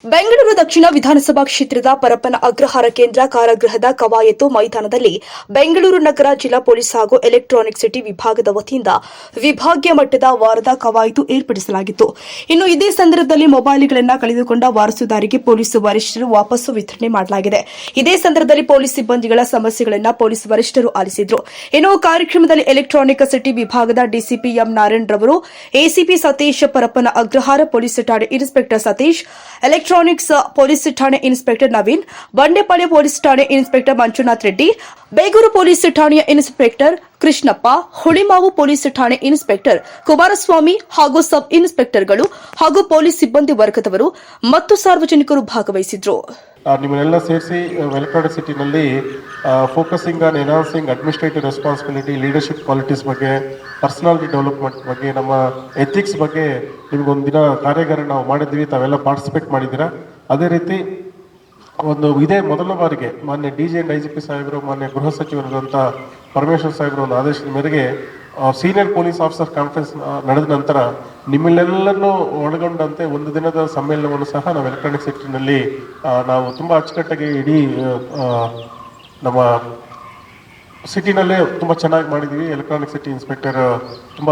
ಬೆಂಗಳೂರು ದಕ್ಷಿಣ ವಿಧಾನಸಭಾ ಕ್ಷೇತ್ರದ ಪರಪ್ಪನ ಅಗ್ರಹಾರ ಕೇಂದ್ರ ಕಾರಾಗೃಹದ ಕವಾಯತು ಮೈದಾನದಲ್ಲಿ ಬೆಂಗಳೂರು ನಗರ ಜಿಲ್ಲಾ ಪೊಲೀಸ್ ಹಾಗೂ ಎಲೆಕ್ಟ್ರಾನಿಕ್ ಸಿಟಿ ವಿಭಾಗದ ವತಿಯಿಂದ ವಿಭಾಗೀಯ ಮಟ್ಟದ ವಾರದ ಕವಾಯತು ಏರ್ಪಡಿಸಲಾಗಿತ್ತು. ಇನ್ನು ಇದೇ ಸಂದರ್ಭದಲ್ಲಿ ಮೊಬೈಲ್ಗಳನ್ನು ಕಳೆದುಕೊಂಡ ವಾರಸುದಾರಿಗೆ ಪೊಲೀಸ್ ವರಿಷ್ಠರು ವಾಪಸ್ಸು ವಿತರಣೆ ಮಾಡಲಾಗಿದೆ. ಇದೇ ಸಂದರ್ಭದಲ್ಲಿ ಪೊಲೀಸ್ ಸಿಬ್ಬಂದಿಗಳ ಸಮಸ್ಯೆಗಳನ್ನು ಪೊಲೀಸ್ ವರಿಷ್ಠರು ಆಲಿಸಿದರು. ಇನ್ನು ಕಾರ್ಯಕ್ರಮದಲ್ಲಿ ಎಲೆಕ್ಟ್ರಾನಿಕ್ ಸಿಟಿ ವಿಭಾಗದ ಡಿಸಿಪಿ ಎಂ ನಾರಾಯಣ್ ರವರು, ಎಸಿಪಿ ಸತೀಶ್, ಪರಪ್ಪನ ಅಗ್ರಹಾರ ಪೊಲೀಸ್ ಠಾಣೆ ಇನ್ಸ್ಪೆಕ್ಟರ್ ಸತೀಶ್, ಎಲೆಕ್ಟ್ರಾನಿಕ್ಸ್ ಪೊಲೀಸ್ ಠಾಣೆ ಇನ್ಸ್ಪೆಕ್ಟರ್ ನವೀನ್, ಬಂಡೆಪಾಳ್ಯ ಪೊಲೀಸ್ ಠಾಣೆ ಇನ್ಸ್ಪೆಕ್ಟರ್ ಮಂಜುನಾಥ್ ರೆಡ್ಡಿ, ಬೇಗೂರು ಪೊಲೀಸ್ ಠಾಣೆಯ ಇನ್ಸ್ಪೆಕ್ಟರ್ ಕೃಷ್ಣಪ್ಪ, ಹುಳಿಮಾವು ಪೊಲೀಸ್ ಠಾಣೆ ಇನ್ಸ್ಪೆಕ್ಟರ್ ಕುಮಾರಸ್ವಾಮಿ ಹಾಗೂ ಸಬ್ ಇನ್ಸ್ಪೆಕ್ಟರ್ಗಳು ಹಾಗೂ ಪೊಲೀಸ್ ಸಿಬ್ಬಂದಿ ವರ್ಗದವರು ಮತ್ತು ಸಾರ್ವಜನಿಕರು ಭಾಗವಹಿಸಿದ್ರು. ನಿಮ್ಮನ್ನೆಲ್ಲ ಸೇರಿಸಿ ಎಲೆಕ್ಟ್ರಾನಿಕ್ ಸಿಟಿನಲ್ಲಿ focusing on enhancing administrative responsibility, leadership qualities ಬಗ್ಗೆ, ಪರ್ಸನಾಲಿಟಿ ಡೆವಲಪ್ಮೆಂಟ್ ಬಗ್ಗೆ, ನಮ್ಮ ಎಥಿಕ್ಸ್ ಬಗ್ಗೆ ನಿಮಗೊಂದಿನ ಕಾರ್ಯಾಗಾರ ನಾವು ಮಾಡಿದ್ವಿ. ತಾವೆಲ್ಲ ಪಾರ್ಟಿಸಿಪೇಟ್ ಮಾಡಿದ್ದೀರಾ. ಅದೇ ರೀತಿ ಇದೇ ಮೊದಲ ಬಾರಿಗೆ ಮಾನ್ಯ DG and IGP ಸಾಹೇಬರು, ಮಾನ್ಯ ಗೃಹ ಸಚಿವರಾದಂಥ ಪರಮೇಶ್ವರ್ ಸಾಹೇಬರು ಒಂದು ಆದೇಶದ ಮೇರೆಗೆ ಸೀನಿಯರ್ ಪೊಲೀಸ್ ಆಫೀಸರ್ ಕಾನ್ಫರೆನ್ಸ್ ನಡೆದ ನಂತರ ನಿಮ್ಮೆಲ್ಲರನ್ನೂ ಒಳಗೊಂಡಂತೆ ಒಂದು ದಿನದ ಸಮ್ಮೇಳನವನ್ನು ಸಹ ನಾವು ಎಲೆಕ್ಟ್ರಾನಿಕ್ ಸಿಟಿನಲ್ಲಿ ನಾವು ತುಂಬ ಅಚ್ಚುಕಟ್ಟಾಗಿ ಇಡೀ ನಮ್ಮ ಸಿಟಿನಲ್ಲೇ ತುಂಬ ಚೆನ್ನಾಗಿ ಮಾಡಿದ್ದೀವಿ. ಎಲೆಕ್ಟ್ರಾನಿಕ್ ಸಿಟಿ ಇನ್ಸ್ಪೆಕ್ಟರ್ ತುಂಬ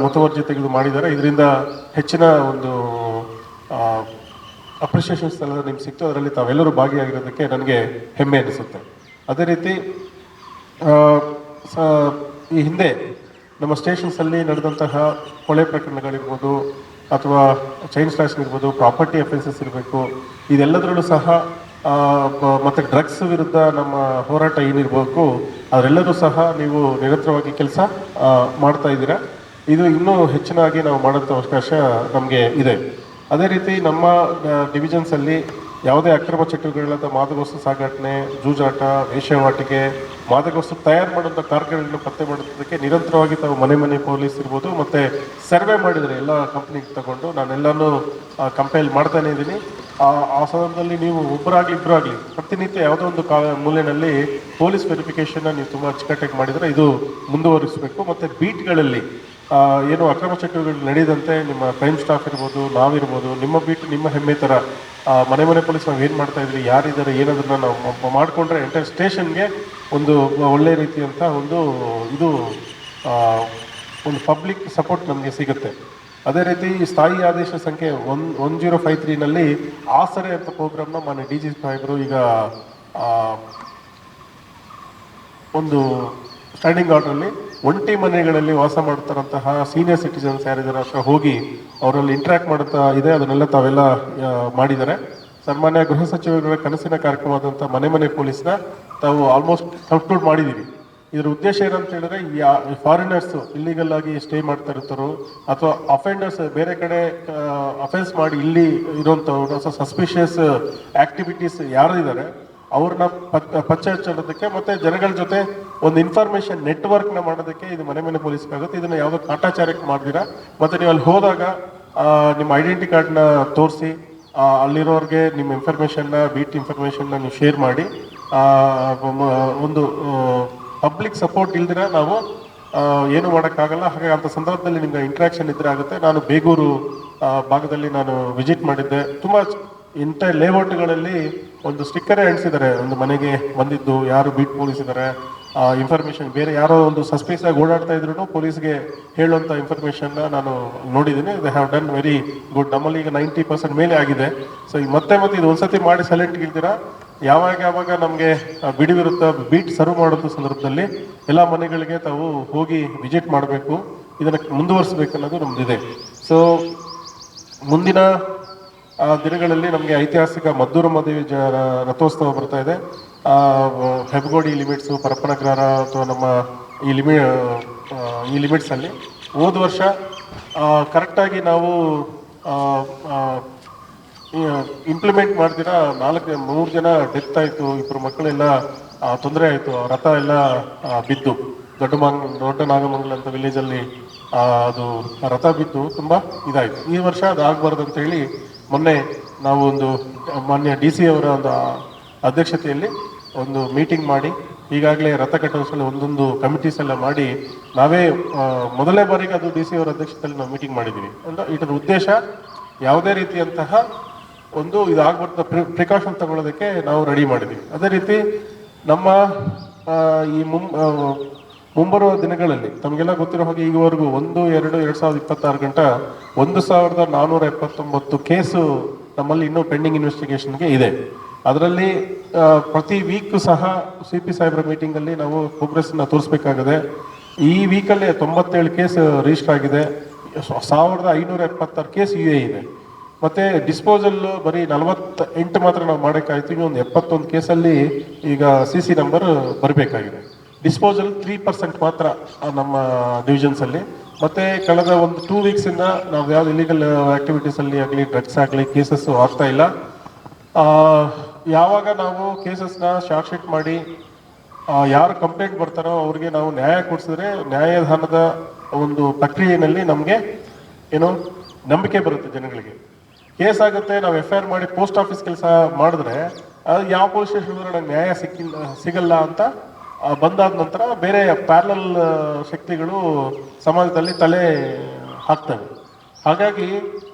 ಮುತುವರ್ಜಿ ತೆಗೆದು ಮಾಡಿದ್ದಾರೆ. ಇದರಿಂದ ಹೆಚ್ಚಿನ ಒಂದು ಅಪ್ರಿಷಿಯೇಷನ್ಸ್ ಎಲ್ಲ ನಿಮ್ಗೆ ಸಿಕ್ತು. ಅದರಲ್ಲಿ ತಾವೆಲ್ಲರೂ ಭಾಗಿಯಾಗಿರೋದಕ್ಕೆ ನನಗೆ ಹೆಮ್ಮೆ ಅನಿಸುತ್ತೆ. ಅದೇ ರೀತಿ ಈ ಹಿಂದೆ ನಮ್ಮ ಸ್ಟೇಷನ್ಸಲ್ಲಿ ನಡೆದಂತಹ ಕೊಲೆ ಪ್ರಕರಣಗಳಿರ್ಬೋದು ಅಥವಾ ಚೈನ್ ಸ್ನ್ಯಾಚಿಂಗ್ ಇರ್ಬೋದು, ಪ್ರಾಪರ್ಟಿ ಅಫೆನ್ಸಸ್ ಇರಬೇಕು, ಇದೆಲ್ಲದರಲ್ಲೂ ಸಹ ಮತ್ತು ಡ್ರಗ್ಸ್ ವಿರುದ್ಧ ನಮ್ಮ ಹೋರಾಟ ಏನಿರಬೇಕು ಅದರೆಲ್ಲರೂ ಸಹ ನೀವು ನಿರಂತರವಾಗಿ ಕೆಲಸ ಮಾಡ್ತಾ ಇದ್ದೀರಾ. ಇದು ಇನ್ನೂ ಹೆಚ್ಚಿನಾಗಿ ನಾವು ಮಾಡೋಂಥ ಅವಕಾಶ ನಮಗೆ ಇದೆ. ಅದೇ ರೀತಿ ನಮ್ಮ ಡಿವಿಷನ್ಸಲ್ಲಿ ಯಾವುದೇ ಅಕ್ರಮ ಚಟುವಟಿಕೆಗಳಾದ ಮಾದಕವಸ್ತು ಸಾಗಾಟನೆ, ಜೂಜಾಟ, ವೇಶ್ಯಾವಾಟಿಕೆ, ಮಾದಕವಸ್ತು ತಯಾರು ಮಾಡುವಂಥ ಕಾರ್ಖಾನೆಗಳನ್ನು ಪತ್ತೆ ಮಾಡೋದಕ್ಕೆ ನಿರಂತರವಾಗಿ ತಾವು ಮನೆ ಪೊಲೀಸ್ ಇರ್ಬೋದು ಮತ್ತು ಸರ್ವೆ ಮಾಡಿದರೆ ಎಲ್ಲ ಕಂಪ್ನಿಗೆ ತಗೊಂಡು ನಾನೆಲ್ಲನೂ ಕಂಪೈಲ್ ಮಾಡ್ತಾನೇ ಇದ್ದೀನಿ. ಆ ಸಂದರ್ಭದಲ್ಲಿ ನೀವು ಒಬ್ಬರಾಗಲಿ ಇಬ್ಬರಾಗಲಿ ಪ್ರತಿನಿತ್ಯ ಯಾವುದೋ ಒಂದು ಮೂಲೆಯಲ್ಲಿ ಪೊಲೀಸ್ ವೆರಿಫಿಕೇಷನ್ನ ನೀವು ತುಂಬ ಅಚ್ಚುಕಟ್ಟಾಗಿ ಮಾಡಿದರೆ ಇದು ಮುಂದುವರಿಸಬೇಕು. ಮತ್ತು ಬೀಟ್ಗಳಲ್ಲಿ ಏನು ಅಕ್ರಮ ಚಟುವಟಿಕೆಗಳು ನಡೆಯದಂತೆ ನಿಮ್ಮ ಕ್ರೈಮ್ ಸ್ಟಾಫ್ ಇರ್ಬೋದು, ನಾವಿರ್ಬೋದು, ನಿಮ್ಮ ಬೀಟ್ ನಿಮ್ಮ ಹೆಮ್ಮೆ ಥರ ಮನೆ ಪೊಲೀಸ್ ನಾವು ಏನು ಮಾಡ್ತಾ ಇದ್ರಿ, ಯಾರಿದ್ದಾರೆ, ಏನದನ್ನು ನಾವು ಮಾಡಿಕೊಂಡ್ರೆ ಎಂಟೈರ್ ಸ್ಟೇಷನ್ಗೆ ಒಂದು ಒಳ್ಳೆಯ ರೀತಿಯಂಥ ಒಂದು ಪಬ್ಲಿಕ್ ಸಪೋರ್ಟ್ ನಮಗೆ ಸಿಗುತ್ತೆ. ಅದೇ ರೀತಿ ಸ್ಥಾಯಿ ಆದೇಶ ಸಂಖ್ಯೆ 1053ನಲ್ಲಿ ಆಸರೆ ಅಂತ ಪ್ರೋಗ್ರಾಮ್ನ ಮಾನ್ಯ DG ಸಾಹೇಬರು ಈಗ ಒಂದು ಸ್ಟ್ಯಾಂಡಿಂಗ್ ಆರ್ಡ್ರಲ್ಲಿ ಒಂಟಿ ಮನೆಗಳಲ್ಲಿ ವಾಸ ಮಾಡ್ತಾರಂತಹ ಸೀನಿಯರ್ ಸಿಟಿಸನ್ಸ್ ಯಾರಿದ್ದಾರೆ ಅಥವಾ ಹೋಗಿ ಅವರಲ್ಲಿ ಇಂಟ್ರ್ಯಾಕ್ಟ್ ಮಾಡುತ್ತಾ ಇದೆ. ಅದನ್ನೆಲ್ಲ ತಾವೆಲ್ಲ ಮಾಡಿದ್ದಾರೆ. ಸನ್ಮಾನ್ಯ ಗೃಹ ಸಚಿವರ ಕನಸಿನ ಕಾರ್ಯಕ್ರಮವಾದಂಥ ಮನೆ ಪೊಲೀಸ್ನ ತಾವು ಆಲ್ಮೋಸ್ಟ್ ಕನ್ಕ್ಲೂಡ್ ಮಾಡಿದ್ದೀರಿ. ಇದರ ಉದ್ದೇಶ ಏನಂತ ಹೇಳಿದ್ರೆ, ಈ ಫಾರಿನರ್ಸು ಇಲ್ಲಿಗಲ್ ಆಗಿ ಸ್ಟೇ ಮಾಡ್ತಾ ಇರ್ತಾರೋ ಅಥವಾ ಅಫೆಂಡರ್ಸ್ ಬೇರೆ ಕಡೆ ಅಫೆನ್ಸ್ ಮಾಡಿ ಇಲ್ಲಿ ಇರೋಂಥವ್ರು ಅಥವಾ ಸಸ್ಪಿಷಿಯಸ್ ಆ್ಯಕ್ಟಿವಿಟೀಸ್ ಯಾರಿದ್ದಾರೆ ಅವ್ರನ್ನ ಪತ್ತೆ ಹಚ್ಚೋದಕ್ಕೆ ಮತ್ತು ಜನಗಳ ಜೊತೆ ಒಂದು ಇನ್ಫಾರ್ಮೇಷನ್ ನೆಟ್ವರ್ಕ್ನ ಮಾಡೋದಕ್ಕೆ ಇದು ಮನೆ ಪೊಲೀಸ್ಗಾಗುತ್ತೆ. ಇದನ್ನು ಯಾವುದೋ ಕಾಟಾಚಾರಕ್ಕೆ ಮಾಡ್ದಿರಾ ಮತ್ತು ನೀವು ಅಲ್ಲಿ ಹೋದಾಗ ನಿಮ್ಮ ಐಡೆಂಟಿ ಕಾರ್ಡ್ನ ತೋರಿಸಿ ಅಲ್ಲಿರೋರಿಗೆ ನಿಮ್ಮ ಇನ್ಫಾರ್ಮೇಷನ್ನ, ಬೀಟ್ ಇನ್ಫಾರ್ಮೇಷನ್ನ ನೀವು ಶೇರ್ ಮಾಡಿ ಒಂದು ಪಬ್ಲಿಕ್ ಸಪೋರ್ಟ್ ಇಲ್ದಿರ ನಾವು ಏನು ಮಾಡೋಕ್ಕಾಗಲ್ಲ. ಹಾಗೆ ಅಂಥ ಸಂದರ್ಭದಲ್ಲಿ ನಿಮ್ಗೆ ಇಂಟ್ರಾಕ್ಷನ್ ಇದ್ರೆ ಆಗುತ್ತೆ. ನಾನು ಬೇಗೂರು ಭಾಗದಲ್ಲಿ ನಾನು ವಿಸಿಟ್ ಮಾಡಿದ್ದೆ. ತುಂಬ ಇಂಥ ಲೇಔಟ್ಗಳಲ್ಲಿ ಒಂದು ಸ್ಟಿಕ್ಕರೇ ಅಂಟಿಸಿದ್ದಾರೆ, ಒಂದು ಮನೆಗೆ ಬಂದಿದ್ದು ಯಾರು ಬೀಟ್ ಪೊಲೀಸ್ ಇದ್ದಾರೆ, ಇನ್ಫಾರ್ಮೇಷನ್ ಬೇರೆ ಯಾರೋ ಒಂದು ಸಸ್ಪೀಸ್ ಆಗಿ ಓಡಾಡ್ತಾ ಇದ್ರು ಪೊಲೀಸ್ಗೆ ಹೇಳುವಂಥ ಇನ್ಫಾರ್ಮೇಷನ್ನ ನಾನು ನೋಡಿದ್ದೀನಿ. They have done very good. ನಮ್ಮಲ್ಲಿ ಈಗ 90% ಮೇಲೆ ಆಗಿದೆ. ಸೊ ಈಗ ಮತ್ತೆ ಇದು ಒಂದ್ಸತಿ ಮಾಡಿ ಸೈಲೆಂಟ್ಗೆ ಇಲ್ದಿರಾ ಯಾವಾಗ ನಮಗೆ ಬಿಡುವಿರುತ್ತಾ ಬೀಟ್ ಸರ್ವ್ ಮಾಡೋದು ಸಂದರ್ಭದಲ್ಲಿ ಎಲ್ಲ ಮನೆಗಳಿಗೆ ತಾವು ಹೋಗಿ ವಿಸಿಟ್ ಮಾಡಬೇಕು. ಇದನ್ನು ಮುಂದುವರಿಸಬೇಕು ಅನ್ನೋದು ನಮ್ಮದಿದೆ. ಸೊ ಮುಂದಿನ ದಿನಗಳಲ್ಲಿ ನಮಗೆ ಐತಿಹಾಸಿಕ ಮದ್ದೂರಮ್ಮ ದೇವಿ ರಥೋತ್ಸವ ಬರ್ತಾ ಇದೆ. ಹೆಬ್ಬಗೋಡಿ ಲಿಮಿಟ್ಸು, ಪರಪ್ಪನಗ್ರಹಾರ ಅಥವಾ ನಮ್ಮ ಈ ಲಿಮಿಟ್ಸಲ್ಲಿ ಹೋದ ವರ್ಷ ಕರೆಕ್ಟಾಗಿ ನಾವು ಇಂಪ್ಲಿಮೆಂಟ್ ಮಾಡ್ದಿರಾ 3 ಜನ ಡೆತ್ ಆಯಿತು, 2 ಮಕ್ಕಳೆಲ್ಲ ತೊಂದರೆ ಆಯಿತು. ರಥ ಎಲ್ಲ ಬಿದ್ದು ದೊಡ್ಡ ನಾಗಮಂಗಲ ಅಂತ ವಿಲೇಜಲ್ಲಿ ಅದು ರಥ ಬಿದ್ದು ತುಂಬ ಇದಾಯಿತು. ಈ ವರ್ಷ ಅದು ಆಗಬಾರ್ದು ಅಂತೇಳಿ ಮೊನ್ನೆ ನಾವು ಒಂದು ಮಾನ್ಯ DC ಅವರ ಒಂದು ಅಧ್ಯಕ್ಷತೆಯಲ್ಲಿ ಒಂದು ಮೀಟಿಂಗ್ ಮಾಡಿ ಈಗಾಗಲೇ ರಥ ಕಟ್ಟೋಸಲ್ಲಿ ಒಂದೊಂದು ಕಮಿಟೀಸ್ ಎಲ್ಲ ಮಾಡಿ ನಾವೇ ಮೊದಲನೇ ಬಾರಿಗೆ ಅದು DC ಅವರ ಅಧ್ಯಕ್ಷತೆಯಲ್ಲಿ ನಾವು ಮೀಟಿಂಗ್ ಮಾಡಿದ್ದೀವಿ. ಅಂದರೆ ಇದರ ಉದ್ದೇಶ ಯಾವುದೇ ರೀತಿಯಂತಹ ಒಂದು ಇದಾಗ್ಬಾರ್ದು ಪ್ರಿಕಾಷನ್ ತಗೊಳ್ಳೋದಕ್ಕೆ ನಾವು ರೆಡಿ ಮಾಡಿದ್ದೀವಿ. ಅದೇ ರೀತಿ ನಮ್ಮ ಈ ಮುಂಬರುವ ದಿನಗಳಲ್ಲಿ ತಮಗೆಲ್ಲ ಗೊತ್ತಿರೋ ಹಾಗೆ ಈವರೆಗೂ 1-2-2026 ಗಂಟ 1479 ಕೇಸು ನಮ್ಮಲ್ಲಿ ಇನ್ನೂ ಪೆಂಡಿಂಗ್ ಇನ್ವೆಸ್ಟಿಗೇಷನ್ಗೆ ಇದೆ. ಅದರಲ್ಲಿ ಪ್ರತಿ ವೀಕ್ ಸಹ CP ಸಾಹೇಬ್ರ ಮೀಟಿಂಗಲ್ಲಿ ನಾವು ಪ್ರೋಗ್ರೆಸ್ನ ತೋರಿಸ್ಬೇಕಾಗಿದೆ. ಈ ವೀಕಲ್ಲೇ 97 ಕೇಸ್ ರಿಜಿಸ್ಟರ್ ಆಗಿದೆ, 1576 ಕೇಸ್ UA ಇದೆ. ಮತ್ತೆ ಡಿಸ್ಪೋಸಲ್ ಬರೀ 48 ಮಾತ್ರ ನಾವು ಮಾಡೋಕ್ಕಾಯ್ತು. ಇನ್ನೊಂದು 71 ಕೇಸಲ್ಲಿ ಈಗ CC ನಂಬರ್ ಬರಬೇಕಾಗಿದೆ. ಡಿಸ್ಪೋಸಲ್ 3% ಮಾತ್ರ ನಮ್ಮ ಡಿವಿಷನ್ಸ್ ಅಲ್ಲಿ. ಮತ್ತೆ ಕಳೆದ ಒಂದು 2 ವೀಕ್ಸಿಂದ ನಾವು ಯಾವ್ದು ಇಲಿಗಲ್ ಆಕ್ಟಿವಿಟೀಸ್ ಅಲ್ಲಿ ಆಗಲಿ ಡ್ರಗ್ಸ್ ಆಗಲಿ ಕೇಸಸ್ ಆಗ್ತಾ ಇಲ್ಲ. ಯಾವಾಗ ನಾವು ಕೇಸಸ್ನ ಶಾರ್ಟ್ ಶೀಟ್ ಮಾಡಿ ಯಾರು ಕಂಪ್ಲೇಂಟ್ ಬರ್ತಾರೋ ಅವ್ರಿಗೆ ನಾವು ನ್ಯಾಯ ಕೊಡಿಸಿದ್ರೆ ನ್ಯಾಯದಾನದ ಒಂದು ಪ್ರಕ್ರಿಯೆಯಲ್ಲಿ ನಮಗೆ ಏನು ನಂಬಿಕೆ ಬರುತ್ತೆ ಜನಗಳಿಗೆ. ಕೇಸ್ ಆಗುತ್ತೆ, ನಾವು FIR ಮಾಡಿ ಪೋಸ್ಟ್ ಆಫೀಸ್ ಕೆಲಸ ಮಾಡಿದ್ರೆ ಅದು ಯಾವ ಪೊಲೀಸ್ ಸ್ಟೇಷನ್ ನಂಗೆ ನ್ಯಾಯ ಸಿಗಲ್ಲ ಅಂತ ಬಂದಾದ ನಂತರ ಬೇರೆ ಪ್ಯಾರಲಲ್ ಶಕ್ತಿಗಳು ಸಮಾಜದಲ್ಲಿ ತಲೆ ಹಾಕ್ತವೆ. ಹಾಗಾಗಿ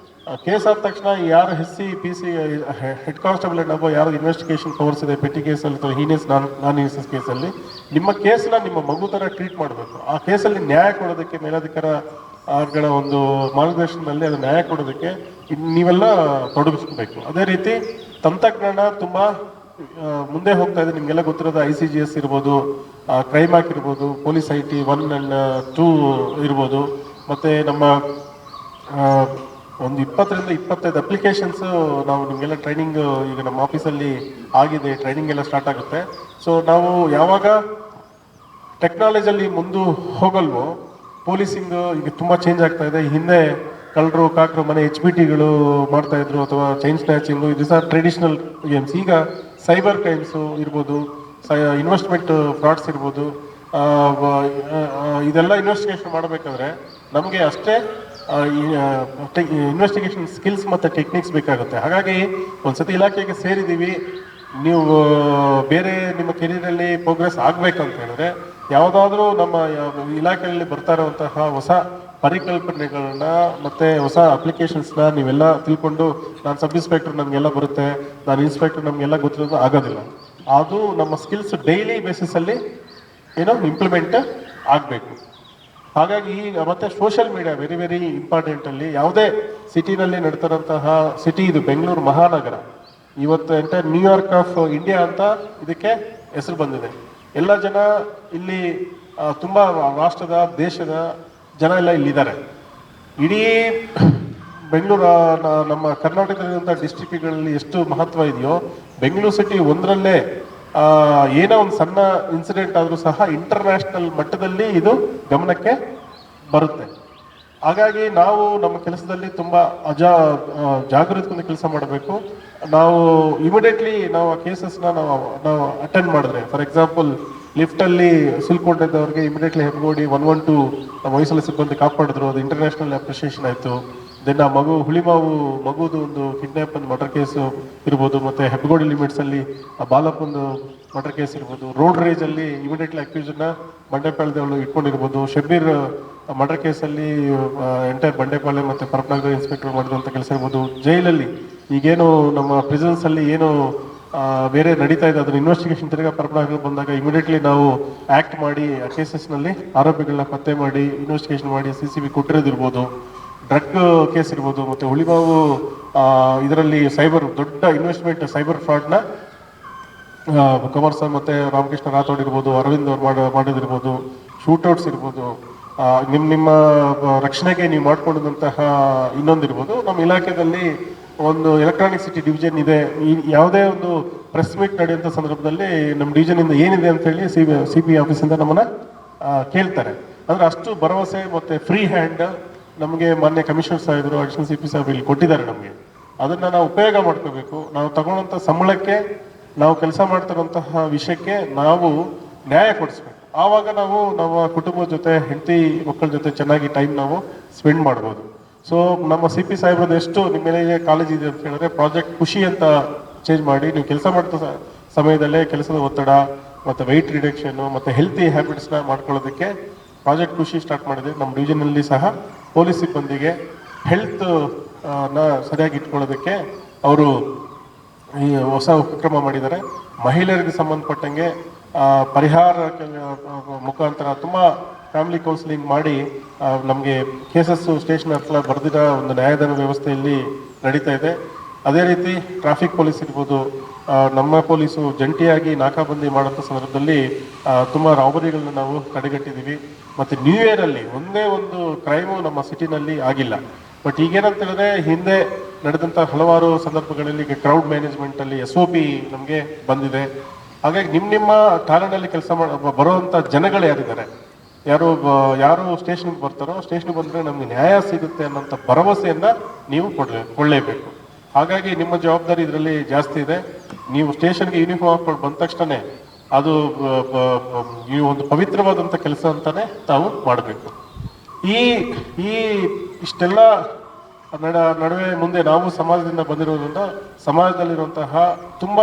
ಕೇಸ್ ಆದ ತಕ್ಷಣ ಯಾರು SC PC ಹೆಡ್ ಕಾನ್ಸ್ಟೇಬಲ್ ಅನ್ನೋ ಯಾರು ಇನ್ವೆಸ್ಟಿಗೇಷನ್ ಪವರ್ಸ್ ಇದೆ ಪೆಟ್ಟಿ ಕೇಸಲ್ಲಿ ಅಥವಾ ಹೀನಿಯಸ್ ನಾನ್ ಹೀನಿಯಸ್ ಕೇಸಲ್ಲಿ ನಿಮ್ಮ ಕೇಸನ್ನ ನಿಮ್ಮ ಮಗು ಥರ ಟ್ರೀಟ್ ಮಾಡಬೇಕು. ಆ ಕೇಸಲ್ಲಿ ನ್ಯಾಯ ಕೊಡೋದಕ್ಕೆ ಮೇಲಾಧಿಕಾರಿಗಳ ಒಂದು ಮಾರ್ಗದರ್ಶನದಲ್ಲಿ ಅದು ನ್ಯಾಯ ಕೊಡೋದಕ್ಕೆ ನೀವೆಲ್ಲ ತೊಡಗಿಸ್ಬೇಕು. ಅದೇ ರೀತಿ ತಂತ್ರಜ್ಞಾನ ತುಂಬ ಮುಂದೆ ಹೋಗ್ತಾ ಇದೆ. ನಿಮಗೆಲ್ಲ ಗೊತ್ತಿರೋದು ICGS ಇರ್ಬೋದು, ಕ್ರೈಮ್ ಆಕ್ಟ್ ಇರ್ಬೋದು, ಪೊಲೀಸ್ IT 1 and 2 ಇರ್ಬೋದು, ಮತ್ತು ನಮ್ಮ ಒಂದು 20-25 ಅಪ್ಲಿಕೇಶನ್ಸ್ ನಾವು ನಿಮಗೆಲ್ಲ ಟ್ರೈನಿಂಗ್ ಈಗ ನಮ್ಮ ಆಫೀಸಲ್ಲಿ ಆಗಿದೆ, ಟ್ರೈನಿಂಗ್ ಎಲ್ಲ ಸ್ಟಾರ್ಟ್ ಆಗುತ್ತೆ. ಸೊ ನಾವು ಯಾವಾಗ ಟೆಕ್ನಾಲಜಿಯಲ್ಲಿ ಮುಂದೆ ಹೋಗಲ್ವೋ ಪೊಲೀಸಿಂಗ್ ಈಗ ತುಂಬ ಚೇಂಜ್ ಆಗ್ತಾ ಇದೆ. ಹಿಂದೆ ಕಳ್ಳರು ಕಾಕರು ಮನೆ HBTಗಳು ಮಾಡ್ತಾ ಇದ್ರು ಅಥವಾ ಚೈನ್ ಸ್ನ್ಯಾಚಿಂಗು, ಇದು ಸಹ ಟ್ರೆಡಿಷನಲ್ ಗೇಮ್ಸ್. ಈಗ ಸೈಬರ್ ಕ್ರೈಮ್ಸು ಇರ್ಬೋದು, ಇನ್ವೆಸ್ಟ್ಮೆಂಟ್ ಫ್ರಾಡ್ಸ್ ಇರ್ಬೋದು, ಇದೆಲ್ಲ ಇನ್ವೆಸ್ಟಿಗೇಷನ್ ಮಾಡಬೇಕಾದ್ರೆ ನಮಗೆ ಅಷ್ಟೇ ಇನ್ವೆಸ್ಟಿಗೇಷನ್ ಸ್ಕಿಲ್ಸ್ ಮತ್ತು ಟೆಕ್ನಿಕ್ಸ್ ಬೇಕಾಗುತ್ತೆ. ಹಾಗಾಗಿ ಒಂದ್ಸತಿ ಇಲಾಖೆಗೆ ಸೇರಿದ್ದೀವಿ, ನೀವು ಬೇರೆ ನಿಮ್ಮ ಕೆರಿಯರಲ್ಲಿ ಪ್ರೋಗ್ರೆಸ್ ಆಗಬೇಕಂತ ಹೇಳಿದ್ರೆ ಯಾವುದಾದ್ರೂ ನಮ್ಮ ಇಲಾಖೆಯಲ್ಲಿ ಬರ್ತಾ ಇರುವಂತಹ ಹೊಸ ಪರಿಕಲ್ಪನೆಗಳನ್ನ ಮತ್ತು ಹೊಸ ಅಪ್ಲಿಕೇಶನ್ಸ್ನ ನೀವೆಲ್ಲ ತಿಳ್ಕೊಂಡು ನಾನು ಸಬ್ ಇನ್ಸ್ಪೆಕ್ಟರ್ ನನಗೆಲ್ಲ ಬರುತ್ತೆ, ನಾನು ಇನ್ಸ್ಪೆಕ್ಟರ್ ನಮಗೆಲ್ಲ ಗೊತ್ತಿರೋದು ಆಗೋದಿಲ್ಲ. ಅದು ನಮ್ಮ ಸ್ಕಿಲ್ಸ್ ಡೈಲಿ ಬೇಸಿಸಲ್ಲಿ ಏನೋ ಇಂಪ್ಲಿಮೆಂಟ್ ಆಗಬೇಕು. ಹಾಗಾಗಿ ಈಗ ಮತ್ತೆ ಸೋಷಿಯಲ್ ಮೀಡಿಯಾ ವೆರಿ ವೆರಿ ಇಂಪಾರ್ಟೆಂಟಲ್ಲಿ ಯಾವುದೇ ಸಿಟಿನಲ್ಲಿ ನಡ್ತಿರೋಂತಹ ಸಿಟಿ ಇದು ಬೆಂಗಳೂರು ಮಹಾನಗರ. ಇವತ್ತು ಎಂಟೈರ್ ನ್ಯೂಯಾರ್ಕ್ ಆಫ್ ಇಂಡಿಯಾ ಅಂತ ಇದಕ್ಕೆ ಹೆಸರು ಬಂದಿದೆ. ಎಲ್ಲ ಜನ ಇಲ್ಲಿ ತುಂಬ ರಾಷ್ಟ್ರದ ದೇಶದ ಜನ ಎಲ್ಲ ಇಲ್ಲಿದ್ದಾರೆ. ಇಡೀ ಬೆಂಗಳೂರು ನಮ್ಮ ಕರ್ನಾಟಕದಂಥ ಡಿಸ್ಟ್ರಿಕ್ಟ್ಗಳಲ್ಲಿ ಎಷ್ಟು ಮಹತ್ವ ಇದೆಯೋ ಬೆಂಗಳೂರು ಸಿಟಿ ಒಂದರಲ್ಲೇ ಏನೋ ಒಂದು ಸಣ್ಣ ಇನ್ಸಿಡೆಂಟ್ ಆದರೂ ಸಹ ಇಂಟರ್ನ್ಯಾಷನಲ್ ಮಟ್ಟದಲ್ಲಿ ಇದು ಗಮನಕ್ಕೆ ಬರುತ್ತೆ. ಹಾಗಾಗಿ ನಾವು ನಮ್ಮ ಕೆಲಸದಲ್ಲಿ ತುಂಬ ಜಾಗೃತಿಯಿಂದ ಕೆಲಸ ಮಾಡಬೇಕು. ನಾವು ಇಮಿಡಿಯೇಟ್ಲಿ ನಾವು ಆ ಕೇಸಸ್ನ ನಾವು ಅಟೆಂಡ್ ಮಾಡಿದ್ರೆ, ಫಾರ್ ಎಕ್ಸಾಂಪಲ್ ಲಿಫ್ಟಲ್ಲಿ ಸಿಲ್ಕೊಂಡಿದ್ದವ್ರಿಗೆ ಇಮಿಡಿಯೇಟ್ಲಿ ಹೆಬ್ಬಗೋಡಿ 112 ನಮ್ಮ ವಯಸ್ಸಲ್ಲಿ ಸಿಬ್ಬಂದಿ ಕಾಪಾಡಿದ್ರು, ಅದು ಇಂಟರ್ನ್ಯಾಷನಲ್ ಅಪ್ರಿಷಿಯೇಷನ್ ಆಯಿತು. ದೆನ್ ಆ ಹುಳಿಮಾವು ಮಗುದು ಒಂದು ಕಿಡ್ನಾಪ್ ಒಂದು ಮರ್ಡರ್ ಕೇಸು ಇರ್ಬೋದು, ಮತ್ತು ಹೆಬ್ಬಗೋಡಿ ಲಿಮಿಟ್ಸಲ್ಲಿ ಆ ಬಾಲಪ್ಪಂದು ಮರ್ಡರ್ ಕೇಸ್ ಇರ್ಬೋದು, ರೋಡ್ ರೇಜಲ್ಲಿ ಇಮಿಡಿಯೇಟ್ಲಿ ಅಕ್ಯೂಸ್ನ ಬಂಡೆಪಾಳ್ಯದವರು ಇಟ್ಕೊಂಡಿರ್ಬೋದು, ಶಬೀರ್ ಮರ್ಡರ್ ಕೇಸಲ್ಲಿ ಎಂಟೈರ್ ಬಂಡೆಪಾಳ್ಯ ಮತ್ತು ಪರಪನಗರ ಇನ್ಸ್ಪೆಕ್ಟರ್ ಮಾಡಿದಂಥ ಕೆಲಸ ಇರ್ಬೋದು, ಜೈಲಲ್ಲಿ ಈಗೇನು ನಮ್ಮ ಪ್ರಿಸನ್ಸಲ್ಲಿ ಏನು ಬೇರೆ ನಡೀತಾ ಇದೆ ಅದನ್ನ ಇನ್ವೆಸ್ಟಿಗೇಷನ್ ತಿರ್ಗಾ ಪರಪನಗರ ಬಂದಾಗ ಇಮಿಡಿಯೇಟ್ಲಿ ನಾವು ಆ್ಯಕ್ಟ್ ಮಾಡಿ ಆ ಕೇಸಸ್ನಲ್ಲಿ ಆರೋಪಿಗಳನ್ನ ಪತ್ತೆ ಮಾಡಿ ಇನ್ವೆಸ್ಟಿಗೇಷನ್ ಮಾಡಿ CCB ಕೊಟ್ಟಿರೋದಿರ್ಬೋದು, ಡ್ರಗ್ ಕೇಸ್ ಇರ್ಬೋದು, ಮತ್ತು ಹುಳಿಮಾವು ಇದರಲ್ಲಿ ಸೈಬರ್ ದೊಡ್ಡ ಇನ್ವೆಸ್ಟ್ಮೆಂಟ್ ಸೈಬರ್ ಫ್ರಾಡ್ನ ಕುಮಾರಸ್ವಾಮಿ ಮತ್ತು ರಾಮಕೃಷ್ಣ ರಾಥೋಡ್ ಇರ್ಬೋದು, ಅರವಿಂದ್ ಅವ್ರು ಮಾಡೋದಿರ್ಬೋದು, ಶೂಟೌಟ್ಸ್ ಇರ್ಬೋದು, ನಿಮ್ಮ ರಕ್ಷಣೆಗೆ ನೀವು ಮಾಡ್ಕೊಂಡಿದ್ದಂತಹ ಇನ್ನೊಂದಿರ್ಬೋದು. ನಮ್ಮ ಇಲಾಖೆಯಲ್ಲಿ ಒಂದು ಎಲೆಕ್ಟ್ರಾನಿಕ್ ಸಿಟಿ ಡಿವಿಷನ್ ಇದೆ. ಈ ಯಾವುದೇ ಒಂದು ಪ್ರೆಸ್ ಮೀಟ್ ನಡೆಯುವಂಥ ಸಂದರ್ಭದಲ್ಲಿ ನಮ್ಮ ಡಿವಿಷನಿಂದ ಏನಿದೆ ಅಂತೇಳಿ CP ಆಫೀಸಿಂದ ನಮ್ಮನ್ನು ಕೇಳ್ತಾರೆ. ಅಂದರೆ ಅಷ್ಟು ಭರವಸೆ ಮತ್ತು ಫ್ರೀ ಹ್ಯಾಂಡ್ ನಮಗೆ ಮಾನ್ಯ ಕಮಿಷನರ್ ಸಾಹೇಬರು, ಅಡಿಷನಲ್ CP ಸಾಹೇಬರು ಇಲ್ಲಿ ಕೊಟ್ಟಿದ್ದಾರೆ ನಮಗೆ. ಅದನ್ನು ನಾವು ಉಪಯೋಗ ಮಾಡ್ಕೋಬೇಕು. ನಾವು ತಗೊಳ್ಳೋಂಥ ಸಂಬಳಕ್ಕೆ, ನಾವು ಕೆಲಸ ಮಾಡ್ತಿರೋಂತಹ ವಿಷಯಕ್ಕೆ ನಾವು ನ್ಯಾಯ ಕೊಡಿಸ್ಬೇಕು. ಆವಾಗ ನಾವು ನಮ್ಮ ಕುಟುಂಬದ ಜೊತೆ, ಹೆಂಡತಿ ಮಕ್ಕಳ ಜೊತೆ ಚೆನ್ನಾಗಿ ಟೈಮ್ ನಾವು ಸ್ಪೆಂಡ್ ಮಾಡ್ಬೋದು. ಸೊ ನಮ್ಮ CP ಸಾಹೇಬ್ರದ್ದು ಎಷ್ಟು ನಿಮ್ಮ ಮೇಲೆ ಕಾಲೇಜ್ ಇದೆ ಅಂತ ಹೇಳಿದ್ರೆ ಪ್ರಾಜೆಕ್ಟ್ ಖುಷಿ ಅಂತ ಚೇಂಜ್ ಮಾಡಿ, ನೀವು ಕೆಲಸ ಮಾಡ್ತಾ ಸಮಯದಲ್ಲೇ ಕೆಲಸದ ಒತ್ತಡ ಮತ್ತು ವೆಯ್ಟ್ ರಿಡಕ್ಷನ್ನು ಮತ್ತು ಹೆಲ್ತಿ ಹ್ಯಾಬಿಟ್ಸ್ನ ಮಾಡ್ಕೊಳ್ಳೋದಕ್ಕೆ ಪ್ರಾಜೆಕ್ಟ್ ಖುಷಿ ಸ್ಟಾರ್ಟ್ ಮಾಡಿದೆ. ನಮ್ಮ ಡಿವಿಷನಲ್ಲಿ ಸಹ ಪೊಲೀಸ್ ಸಿಬ್ಬಂದಿಗೆ ಹೆಲ್ತ್ ನ ಸರಿಯಾಗಿ ಇಟ್ಕೊಳ್ಳೋದಕ್ಕೆ ಅವರು ಈ ಹೊಸ ಉಪಕ್ರಮ ಮಾಡಿದ್ದಾರೆ. ಮಹಿಳೆಯರಿಗೆ ಸಂಬಂಧಪಟ್ಟಂಗೆ ಪರಿಹಾರ ಮುಖಾಂತರ ತುಂಬ ಫ್ಯಾಮಿಲಿ ಕೌನ್ಸಿಲಿಂಗ್ ಮಾಡಿ ನಮಗೆ ಕೇಸಸ್ಸು ಸ್ಟೇಷನ್ ಹತ್ರ ಬರೆದಿರೋ ಒಂದು ನ್ಯಾಯದಾನ ವ್ಯವಸ್ಥೆಯಲ್ಲಿ ನಡೀತಾ ಇದೆ. ಅದೇ ರೀತಿ ಟ್ರಾಫಿಕ್ ಪೊಲೀಸ್ ಇರ್ಬೋದು, ನಮ್ಮ ಪೊಲೀಸು ಜಂಟಿಯಾಗಿ ನಾಕಾಬಂದಿ ಮಾಡೋಂಥ ಸಂದರ್ಭದಲ್ಲಿ ತುಂಬ ರಾಬರಿಗಳನ್ನ ನಾವು ತಡೆಗಟ್ಟಿದ್ದೀವಿ. ಮತ್ತು ನ್ಯೂ ಇಯರಲ್ಲಿ ಒಂದೇ ಒಂದು ಕ್ರೈಮು ನಮ್ಮ ಸಿಟಿನಲ್ಲಿ ಆಗಿಲ್ಲ. ಬಟ್ ಈಗೇನಂತ ಹೇಳಿದ್ರೆ ಹಿಂದೆ ನಡೆದಂಥ ಹಲವಾರು ಸಂದರ್ಭಗಳಲ್ಲಿ ಕ್ರೌಡ್ ಮ್ಯಾನೇಜ್ಮೆಂಟಲ್ಲಿ SOP ನಮಗೆ ಬಂದಿದೆ. ಹಾಗಾಗಿ ನಿಮ್ಮ ಠಾಣೆಯಲ್ಲಿ ಕೆಲಸ ಬರುವಂಥ ಜನಗಳು ಯಾರಿದ್ದಾರೆ, ಯಾರು ಸ್ಟೇಷನ್ಗೆ ಬರ್ತಾರೋ ಸ್ಟೇಷನ್ಗೆ ಬಂದರೆ ನಮಗೆ ನ್ಯಾಯ ಸಿಗುತ್ತೆ ಅನ್ನೋಂಥ ಭರವಸೆಯನ್ನು ನೀವು ಕೊಳ್ಳೇಬೇಕು. ಹಾಗಾಗಿ ನಿಮ್ಮ ಜವಾಬ್ದಾರಿ ಇದರಲ್ಲಿ ಜಾಸ್ತಿ ಇದೆ. ನೀವು ಸ್ಟೇಷನ್ಗೆ ಯೂನಿಫಾರ್ಮ್ ಹಾಕೊಂಡು ಬಂದ ತಕ್ಷಣ ಅದು ಈ ಒಂದು ಪವಿತ್ರವಾದಂಥ ಕೆಲಸ ಅಂತಾನೆ ತಾವು ಮಾಡಬೇಕು. ಈ ಇಷ್ಟೆಲ್ಲ ನಡುವೆ ಮುಂದೆ ನಾವು ಸಮಾಜದಿಂದ ಬಂದಿರೋದ್ರಿಂದ ಸಮಾಜದಲ್ಲಿರುವಂತಹ ತುಂಬ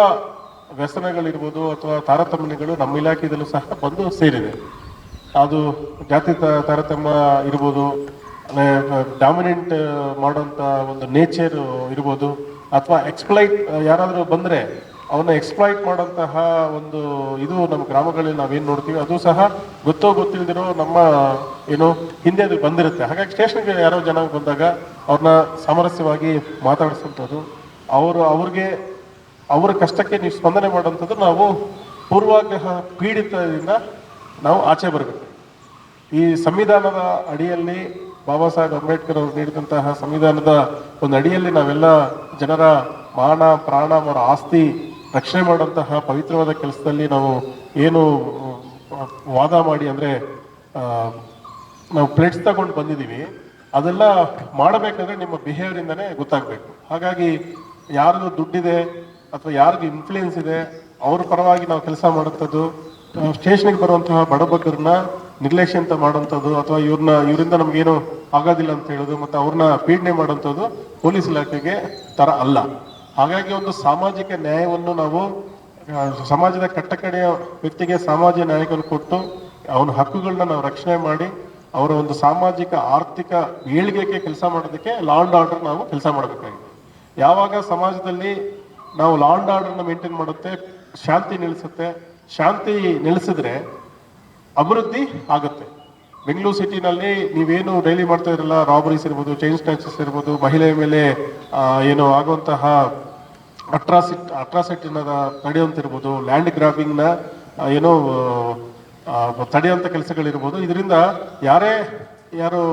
ವ್ಯಸನಗಳಿರ್ಬೋದು ಅಥವಾ ತಾರತಮ್ಯಗಳು ನಮ್ಮ ಇಲಾಖೆಯಲ್ಲೂ ಸಹ ಬಂದು ಸೇರಿದೆ. ಅದು ಜಾತಿ ತಾರತಮ್ಯ ಇರ್ಬೋದು, ಡಾಮಿನೆಂಟ್ ಮಾಡೋಂಥ ಒಂದು ನೇಚರ್ ಇರ್ಬೋದು, ಅಥವಾ ಎಕ್ಸ್ಪ್ಲೈಟ್ ಯಾರಾದರೂ ಬಂದರೆ ಅವನ್ನ ಎಕ್ಸ್ಪ್ಲಾಯ್ಟ್ ಮಾಡೋಂತಹ ಒಂದು ಇದು ನಮ್ಮ ಗ್ರಾಮಗಳಲ್ಲಿ ನಾವೇನು ನೋಡ್ತೀವಿ ಅದು ಸಹ ಗೊತ್ತಿಲ್ದಿರೋ ನಮ್ಮ ಹಿಂದೆ ಅದು ಬಂದಿರುತ್ತೆ. ಹಾಗಾಗಿ ಸ್ಟೇಷನ್ಗೆ ಯಾರೋ ಜನ ಬಂದಾಗ ಅವ್ರನ್ನ ಸಾಮರಸ್ಯವಾಗಿ ಮಾತಾಡಿಸುವಂಥದ್ದು, ಅವರ ಕಷ್ಟಕ್ಕೆ ನೀವು ಸ್ಪಂದನೆ ಮಾಡೋಂಥದ್ದು ನಾವು ಪೂರ್ವಾಗ್ರಹ ಪೀಡಿತದಿಂದ ನಾವು ಆಚೆ ಬರಬೇಕು. ಈ ಸಂವಿಧಾನದ ಅಡಿಯಲ್ಲಿ ಬಾಬಾ ಸಾಹೇಬ್ ಅಂಬೇಡ್ಕರ್ ಅವರು ನೀಡಿದಂತಹ ಸಂವಿಧಾನದ ಒಂದು ಅಡಿಯಲ್ಲಿ ನಾವೆಲ್ಲ ಜನರ ಮಾನ ಪ್ರಾಣ ಅವರ ಆಸ್ತಿ ರಕ್ಷಣೆ ಮಾಡುವಂತಹ ಪವಿತ್ರವಾದ ಕೆಲಸದಲ್ಲಿ ನಾವು ಏನು ವಾದ ಮಾಡಿ ಅಂದರೆ ನಾವು ಪ್ಲೇಟ್ಸ್ ತಗೊಂಡು ಬಂದಿದ್ದೀವಿ, ಅದೆಲ್ಲ ಮಾಡಬೇಕಾದ್ರೆ ನಿಮ್ಮ ಬಿಹೇವಿಯರಿಂದನೇ ಗೊತ್ತಾಗಬೇಕು. ಹಾಗಾಗಿ ಯಾರಿಗೂ ದುಡ್ಡಿದೆ ಅಥವಾ ಯಾರಿಗೂ ಇನ್ಫ್ಲೂಯೆನ್ಸ್ ಇದೆ ಅವ್ರ ಪರವಾಗಿ ನಾವು ಕೆಲಸ ಮಾಡುವಂಥದ್ದು, ಸ್ಟೇಷನ್ಗೆ ಬರುವಂತಹ ಬಡಬಗ್ಗರನ್ನ ನಿರ್ಲಕ್ಷ್ಯ ಅಂತ ಮಾಡುವಂಥದ್ದು ಅಥವಾ ಇವರಿಂದ ನಮಗೇನು ಆಗೋದಿಲ್ಲ ಅಂತ ಹೇಳೋದು ಮತ್ತು ಅವ್ರನ್ನ ಪೀಡನೆ ಮಾಡುವಂಥದ್ದು ಪೊಲೀಸ್ ಇಲಾಖೆಗೆ ಥರ ಅಲ್ಲ. ಹಾಗಾಗಿ ಒಂದು ಸಾಮಾಜಿಕ ನ್ಯಾಯವನ್ನು ನಾವು ಸಮಾಜದ ಕಟ್ಟಕಡೆಯ ವ್ಯಕ್ತಿಗೆ ಸಾಮಾಜಿಕ ನ್ಯಾಯವನ್ನು ಕೊಟ್ಟು ಅವನ ಹಕ್ಕುಗಳನ್ನ ನಾವು ರಕ್ಷಣೆ ಮಾಡಿ ಅವರ ಒಂದು ಸಾಮಾಜಿಕ ಆರ್ಥಿಕ ಏಳಿಗೆಗೆ ಕೆಲಸ ಮಾಡೋದಕ್ಕೆ ಲಾ ಆ್ಯಂಡ್ ಆರ್ಡರ್ ನಾವು ಕೆಲಸ ಮಾಡಬೇಕಾಗಿದೆ. ಯಾವಾಗ ಸಮಾಜದಲ್ಲಿ ನಾವು ಲಾ ಆ್ಯಂಡ್ ಆರ್ಡರ್ನ ಮೇಂಟೈನ್ ಮಾಡುತ್ತೆ, ಶಾಂತಿ ನೆಲೆಸುತ್ತೆ, ಶಾಂತಿ ನೆಲೆಸಿದ್ರೆ ಅಭಿವೃದ್ಧಿ ಆಗುತ್ತೆ. ಬೆಂಗಳೂರು ಸಿಟಿನಲ್ಲಿ ನೀವೇನು ಡೈಲಿ ಮಾಡ್ತಾ ಇರಲ್ಲ, ರಾಬರೀಸ್ ಇರ್ಬೋದು, ಚೈನ್ ಸ್ನ್ಯಾಚಸ್ ಇರ್ಬೋದು, ಮಹಿಳೆಯ ಮೇಲೆ ಆಗುವಂತಹ ಅಟ್ರಾಸಿಟಿನ ತಡೆಯುವಂತಿರ್ಬೋದು, ಲ್ಯಾಂಡ್ ಗ್ರಾಬಿಂಗ್ನ ತಡೆಯುವಂಥ ಕೆಲಸಗಳಿರ್ಬೋದು. ಇದರಿಂದ ಯಾರು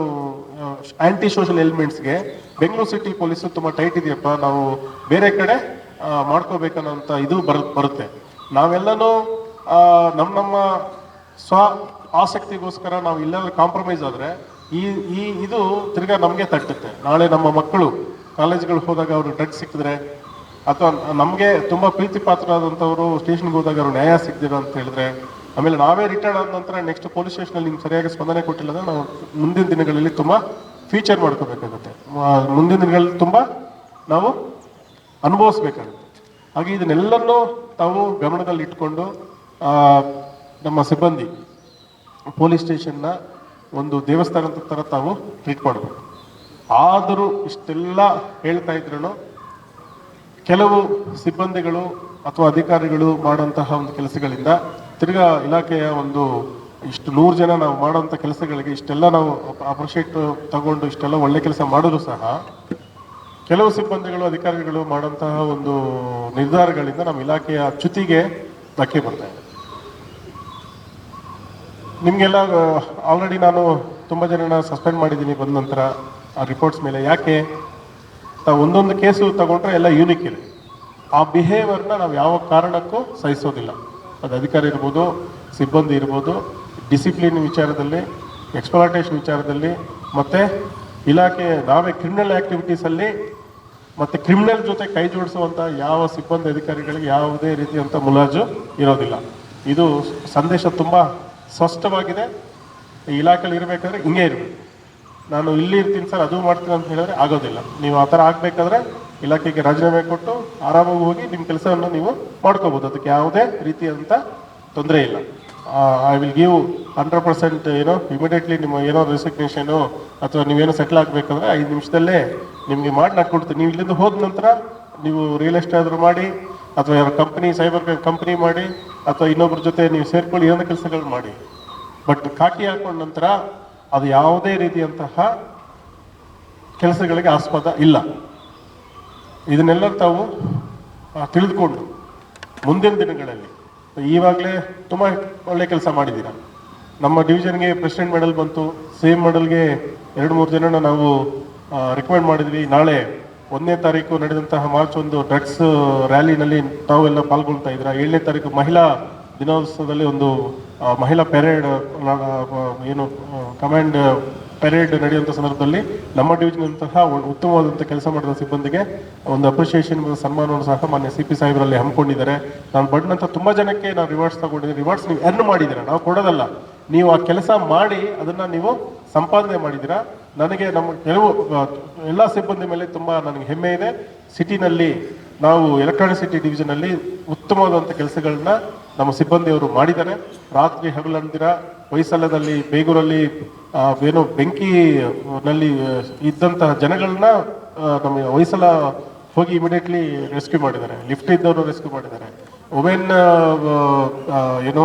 ಆಂಟಿ ಸೋಷಲ್ ಎಲಿಮೆಂಟ್ಸ್ಗೆ ಬೆಂಗಳೂರು ಸಿಟಿ ಪೊಲೀಸು ತುಂಬ ಟೈಟ್ ಇದೆಯಪ್ಪ, ನಾವು ಬೇರೆ ಕಡೆ ಮಾಡ್ಕೋಬೇಕನ್ನೋಂಥ ಇದು ಬರುತ್ತೆ. ನಾವೆಲ್ಲನೂ ನಮ್ಮ ಸ್ವ ಆಸಕ್ತಿಗೋಸ್ಕರ ನಾವು ಇಲ್ಲೆಲ್ಲ ಕಾಂಪ್ರಮೈಸ್ ಆದರೆ ಇದು ತಿರ್ಗಾ ನಮಗೆ ತಟ್ಟುತ್ತೆ. ನಾಳೆ ನಮ್ಮ ಮಕ್ಕಳು ಕಾಲೇಜ್ಗಳು ಹೋದಾಗ ಅವ್ರಿಗೆ ಡ್ರಗ್ಸ್ ಸಿಕ್ಕಿದ್ರೆ ಅಥವಾ ನಮಗೆ ತುಂಬ ಪ್ರೀತಿ ಪಾತ್ರರಾದಂಥವ್ರು ಸ್ಟೇಷನ್ಗೆ ಹೋದಾಗ ಅವ್ರು ನ್ಯಾಯ ಸಿಕ್ತಿರೋ ಅಂತ ಹೇಳಿದ್ರೆ, ಆಮೇಲೆ ನಾವೇ ರಿಟೈರ್ಡ್ ಆದ ನಂತರ ನೆಕ್ಸ್ಟ್ ಪೊಲೀಸ್ ಸ್ಟೇಷನಲ್ಲಿ ನಿಮ್ಗೆ ಸರಿಯಾಗಿ ಸ್ಪಂದನೆ ಕೊಟ್ಟಿಲ್ಲ ಅಂದರೆ ನಾವು ಮುಂದಿನ ದಿನಗಳಲ್ಲಿ ತುಂಬ ಫ್ಯೂಚರ್ ಮಾಡ್ಕೋಬೇಕಾಗುತ್ತೆ, ಮುಂದಿನ ದಿನಗಳಲ್ಲಿ ತುಂಬ ನಾವು ಅನುಭವಿಸ್ಬೇಕಾಗುತ್ತೆ. ಹಾಗೆ ಇದನ್ನೆಲ್ಲನೂ ತಾವು ಗಮನದಲ್ಲಿ ಇಟ್ಕೊಂಡು ನಮ್ಮ ಸಿಬ್ಬಂದಿ ಪೊಲೀಸ್ ಸ್ಟೇಷನ್ನ ಒಂದು ದೇವಸ್ಥಾನದ ಥರ ತಾವು ಟ್ರೀಟ್ ಮಾಡಬೇಕು. ಆದರೂ ಇಷ್ಟೆಲ್ಲ ಹೇಳ್ತಾ ಇದ್ರೂ ಕೆಲವು ಸಿಬ್ಬಂದಿಗಳು ಅಥವಾ ಅಧಿಕಾರಿಗಳು ಮಾಡುವಂತಹ ಒಂದು ಕೆಲಸಗಳಿಂದ ತಿರ್ಗಾ ಇಲಾಖೆಯ ಒಂದು ಇಷ್ಟು 100 ಜನ ನಾವು ಮಾಡುವಂಥ ಕೆಲಸಗಳಿಗೆ ಇಷ್ಟೆಲ್ಲ ನಾವು ಅಪ್ರಿಷಿಯೇಟ್ ತಗೊಂಡು ಇಷ್ಟೆಲ್ಲ ಒಳ್ಳೆ ಕೆಲಸ ಮಾಡಿದ್ರು ಸಹ ಕೆಲವು ಸಿಬ್ಬಂದಿಗಳು ಅಧಿಕಾರಿಗಳು ಮಾಡುವಂತಹ ಒಂದು ನಿರ್ಧಾರಗಳಿಂದ ನಮ್ಮ ಇಲಾಖೆಯ ಚ್ಯುತಿಗೆ ಧಕ್ಕೆ ಬರ್ತಾ ಇದೆ. ನಿಮಗೆಲ್ಲ ಆಲ್ರೆಡಿ ನಾನು ತುಂಬ ಜನನ ಸಸ್ಪೆಂಡ್ ಮಾಡಿದ್ದೀನಿ ಬಂದ ನಂತರ ಆ ರಿಪೋರ್ಟ್ಸ್ ಮೇಲೆ. ಯಾಕೆ ಒಂದೊಂದು ಕೇಸು ತಗೊಂಡ್ರೆ ಎಲ್ಲ ಯೂನಿಕ್ ಇದೆ. ಆ ಬಿಹೇವಿಯರ್ನ ನಾವು ಯಾವ ಕಾರಣಕ್ಕೂ ಸಹಿಸೋದಿಲ್ಲ. ಅದು ಅಧಿಕಾರಿ ಇರ್ಬೋದು, ಸಿಬ್ಬಂದಿ ಇರ್ಬೋದು, ಡಿಸಿಪ್ಲಿನ್ ವಿಚಾರದಲ್ಲಿ, ಎಕ್ಸ್ಪ್ಲಾಟೇಷನ್ ವಿಚಾರದಲ್ಲಿ, ಮತ್ತು ಇಲಾಖೆ ನಾವೇ ಕ್ರಿಮಿನಲ್ ಆ್ಯಕ್ಟಿವಿಟೀಸಲ್ಲಿ ಮತ್ತು ಕ್ರಿಮಿನಲ್ ಜೊತೆ ಕೈ ಜೋಡಿಸುವಂಥ ಯಾವ ಸಿಬ್ಬಂದಿ ಅಧಿಕಾರಿಗಳಿಗೆ ಯಾವುದೇ ರೀತಿಯಂಥ ಮುಲಾಜು ಇರೋದಿಲ್ಲ. ಇದು ಸಂದೇಶ ತುಂಬ ಸ್ಪಷ್ಟವಾಗಿದೆ. ಈ ಇಲಾಖೆಯಲ್ಲಿ ಇರಬೇಕಾದ್ರೆ ಹಿಂಗೆ ಇರಬೇಕು. ನಾನು ಇಲ್ಲಿ ಇರ್ತೀನಿ ಸರ್ ಅದು ಮಾಡ್ತೀನಿ ಅಂತ ಹೇಳಿದ್ರೆ ಆಗೋದಿಲ್ಲ. ನೀವು ಆ ಥರ ಆಗಬೇಕಾದ್ರೆ ಇಲಾಖೆಗೆ ರಾಜೀನಾಮೆ ಕೊಟ್ಟು ಆರಾಮಾಗಿ ಹೋಗಿ ನಿಮ್ಮ ಕೆಲಸವನ್ನು ನೀವು ಮಾಡ್ಕೋಬೋದು. ಅದಕ್ಕೆ ಯಾವುದೇ ರೀತಿಯಾದಂಥ ತೊಂದರೆ ಇಲ್ಲ. ಐ ವಿಲ್ ಗಿವ್ 100% ಇಮಿಡಿಯೇಟ್ಲಿ ನಿಮ್ಮ ಏನೋ ರೆಸಿಗ್ನೇಷನು ಅಥವಾ ನೀವೇನೋ ಸೆಟ್ಲ್ ಆಗಬೇಕಂದ್ರೆ 5 ನಿಮಿಷದಲ್ಲೇ ನಿಮಗೆ ಮಾಡಿ ನಾನು ಕೊಡ್ತೀನಿ. ನೀವು ಇಲ್ಲಿಂದ ಹೋದ ನಂತರ ನೀವು ರಿಯಲ್ ಎಸ್ಟೇಟ್ ಆದರೂ ಮಾಡಿ, ಅಥವಾ ಯಾರು ಕಂಪ್ನಿ ಸೈಬರ್ ಕಂಪ್ನಿ ಮಾಡಿ, ಅಥವಾ ಇನ್ನೊಬ್ಬರ ಜೊತೆ ನೀವು ಸೇರ್ಕೊಳ್ಳಿ, ಏನೋ ಕೆಲಸಗಳು ಮಾಡಿ. ಬಟ್ ಖಾಕಿ ಹಾಕೊಂಡ ನಂತರ ಅದು ಯಾವುದೇ ರೀತಿಯಂತಹ ಕೆಲಸಗಳಿಗೆ ಆಸ್ಪದ ಇಲ್ಲ. ಇದನ್ನೆಲ್ಲ ತಾವು ತಿಳಿದುಕೊಂಡು ಮುಂದಿನ ದಿನಗಳಲ್ಲಿ, ಈವಾಗಲೇ ತುಂಬ ಒಳ್ಳೆ ಕೆಲಸ ಮಾಡಿದ್ದೀರಾ. ನಮ್ಮ ಡಿವಿಷನ್ಗೆ ಪ್ರೆಸಿಡೆಂಟ್ ಮೆಡಲ್ ಬಂತು, ಸೇಮ್ ಮೆಡಲ್ಗೆ 2-3 ಜನನ ನಾವು ರಿಕಮೆಂಡ್ ಮಾಡಿದ್ವಿ. ನಾಳೆ 1ನೇ ತಾರೀಕು ನಡೆದಂತಹ ಮಾರ್ಚ್ 1 ಡ್ರಗ್ಸ್ ರ್ಯಾಲಿನಲ್ಲಿ ತಾವೆಲ್ಲ ಪಾಲ್ಗೊಳ್ತಾ ಇದ್ದೀರಾ. 7ನೇ ತಾರೀಕು ಮಹಿಳಾ ದಿನೋತ್ಸವದಲ್ಲಿ ಒಂದು ಮಹಿಳಾ ಪೆರೇಡ್, ಏನು ಕಮಾಂಡ್ ಪೆರೇಡ್ ನಡೆಯುವಂಥ ಸಂದರ್ಭದಲ್ಲಿ ನಮ್ಮ ಡಿವಿಷನ್ ಅಂತಹ ಉತ್ತಮವಾದಂಥ ಕೆಲಸ ಮಾಡಿದ ಸಿಬ್ಬಂದಿಗೆ ಒಂದು ಅಪ್ರಿಷಿಯೇಷನ್ ಮತ್ತು ಸನ್ಮಾನವನ್ನು ಸಹ ಮಾನ್ಯ CP ಸಾಹೇಬರಲ್ಲಿ ಹಮ್ಮಿಕೊಂಡಿದ್ದಾರೆ. ನಾನು ಬಡ್ನಂತ ತುಂಬ ಜನಕ್ಕೆ ನಾವು ರಿವಾರ್ಡ್ಸ್ ತಗೊಂಡಿದ್ದೀನಿ. ರಿವಾರ್ಡ್ಸ್ ನೀವು ಎರ್ನ್ ಮಾಡಿದ್ದೀರಾ, ನಾವು ಕೊಡೋದಲ್ಲ. ನೀವು ಆ ಕೆಲಸ ಮಾಡಿ ಅದನ್ನು ನೀವು ಸಂಪಾದನೆ ಮಾಡಿದ್ದೀರಾ. ನನಗೆ ನಮ್ಮ ಕೆಲವು ಎಲ್ಲ ಸಿಬ್ಬಂದಿ ಮೇಲೆ ತುಂಬ ನನಗೆ ಹೆಮ್ಮೆ ಇದೆ. ಸಿಟಿನಲ್ಲಿ ನಾವು ಎಲೆಕ್ಟ್ರಾನಿಕ್ ಸಿಟಿ ಡಿವಿಷನಲ್ಲಿ ಉತ್ತಮವಾದಂಥ ಕೆಲಸಗಳನ್ನ ನಮ್ಮ ಸಿಬ್ಬಂದಿಯವರು ಮಾಡಿದ್ದಾರೆ. ರಾತ್ರಿ ಹಗಲಂದಿರ ಹೊಯ್ಸಳದಲ್ಲಿ, ಬೇಗೂರಲ್ಲಿ ಏನು ಬೆಂಕಿನಲ್ಲಿ ಇದ್ದಂತಹ ಜನಗಳನ್ನ ನಮ್ಮ ಹೊಯ್ಸಳ ಹೋಗಿ ಇಮಿಡಿಯೇಟ್ಲಿ ರೆಸ್ಕ್ಯೂ ಮಾಡಿದ್ದಾರೆ. ಲಿಫ್ಟ್ ಇದ್ದವರು ರೆಸ್ಕ್ಯೂ ಮಾಡಿದ್ದಾರೆ. ವುಮೆನ್ ಏನು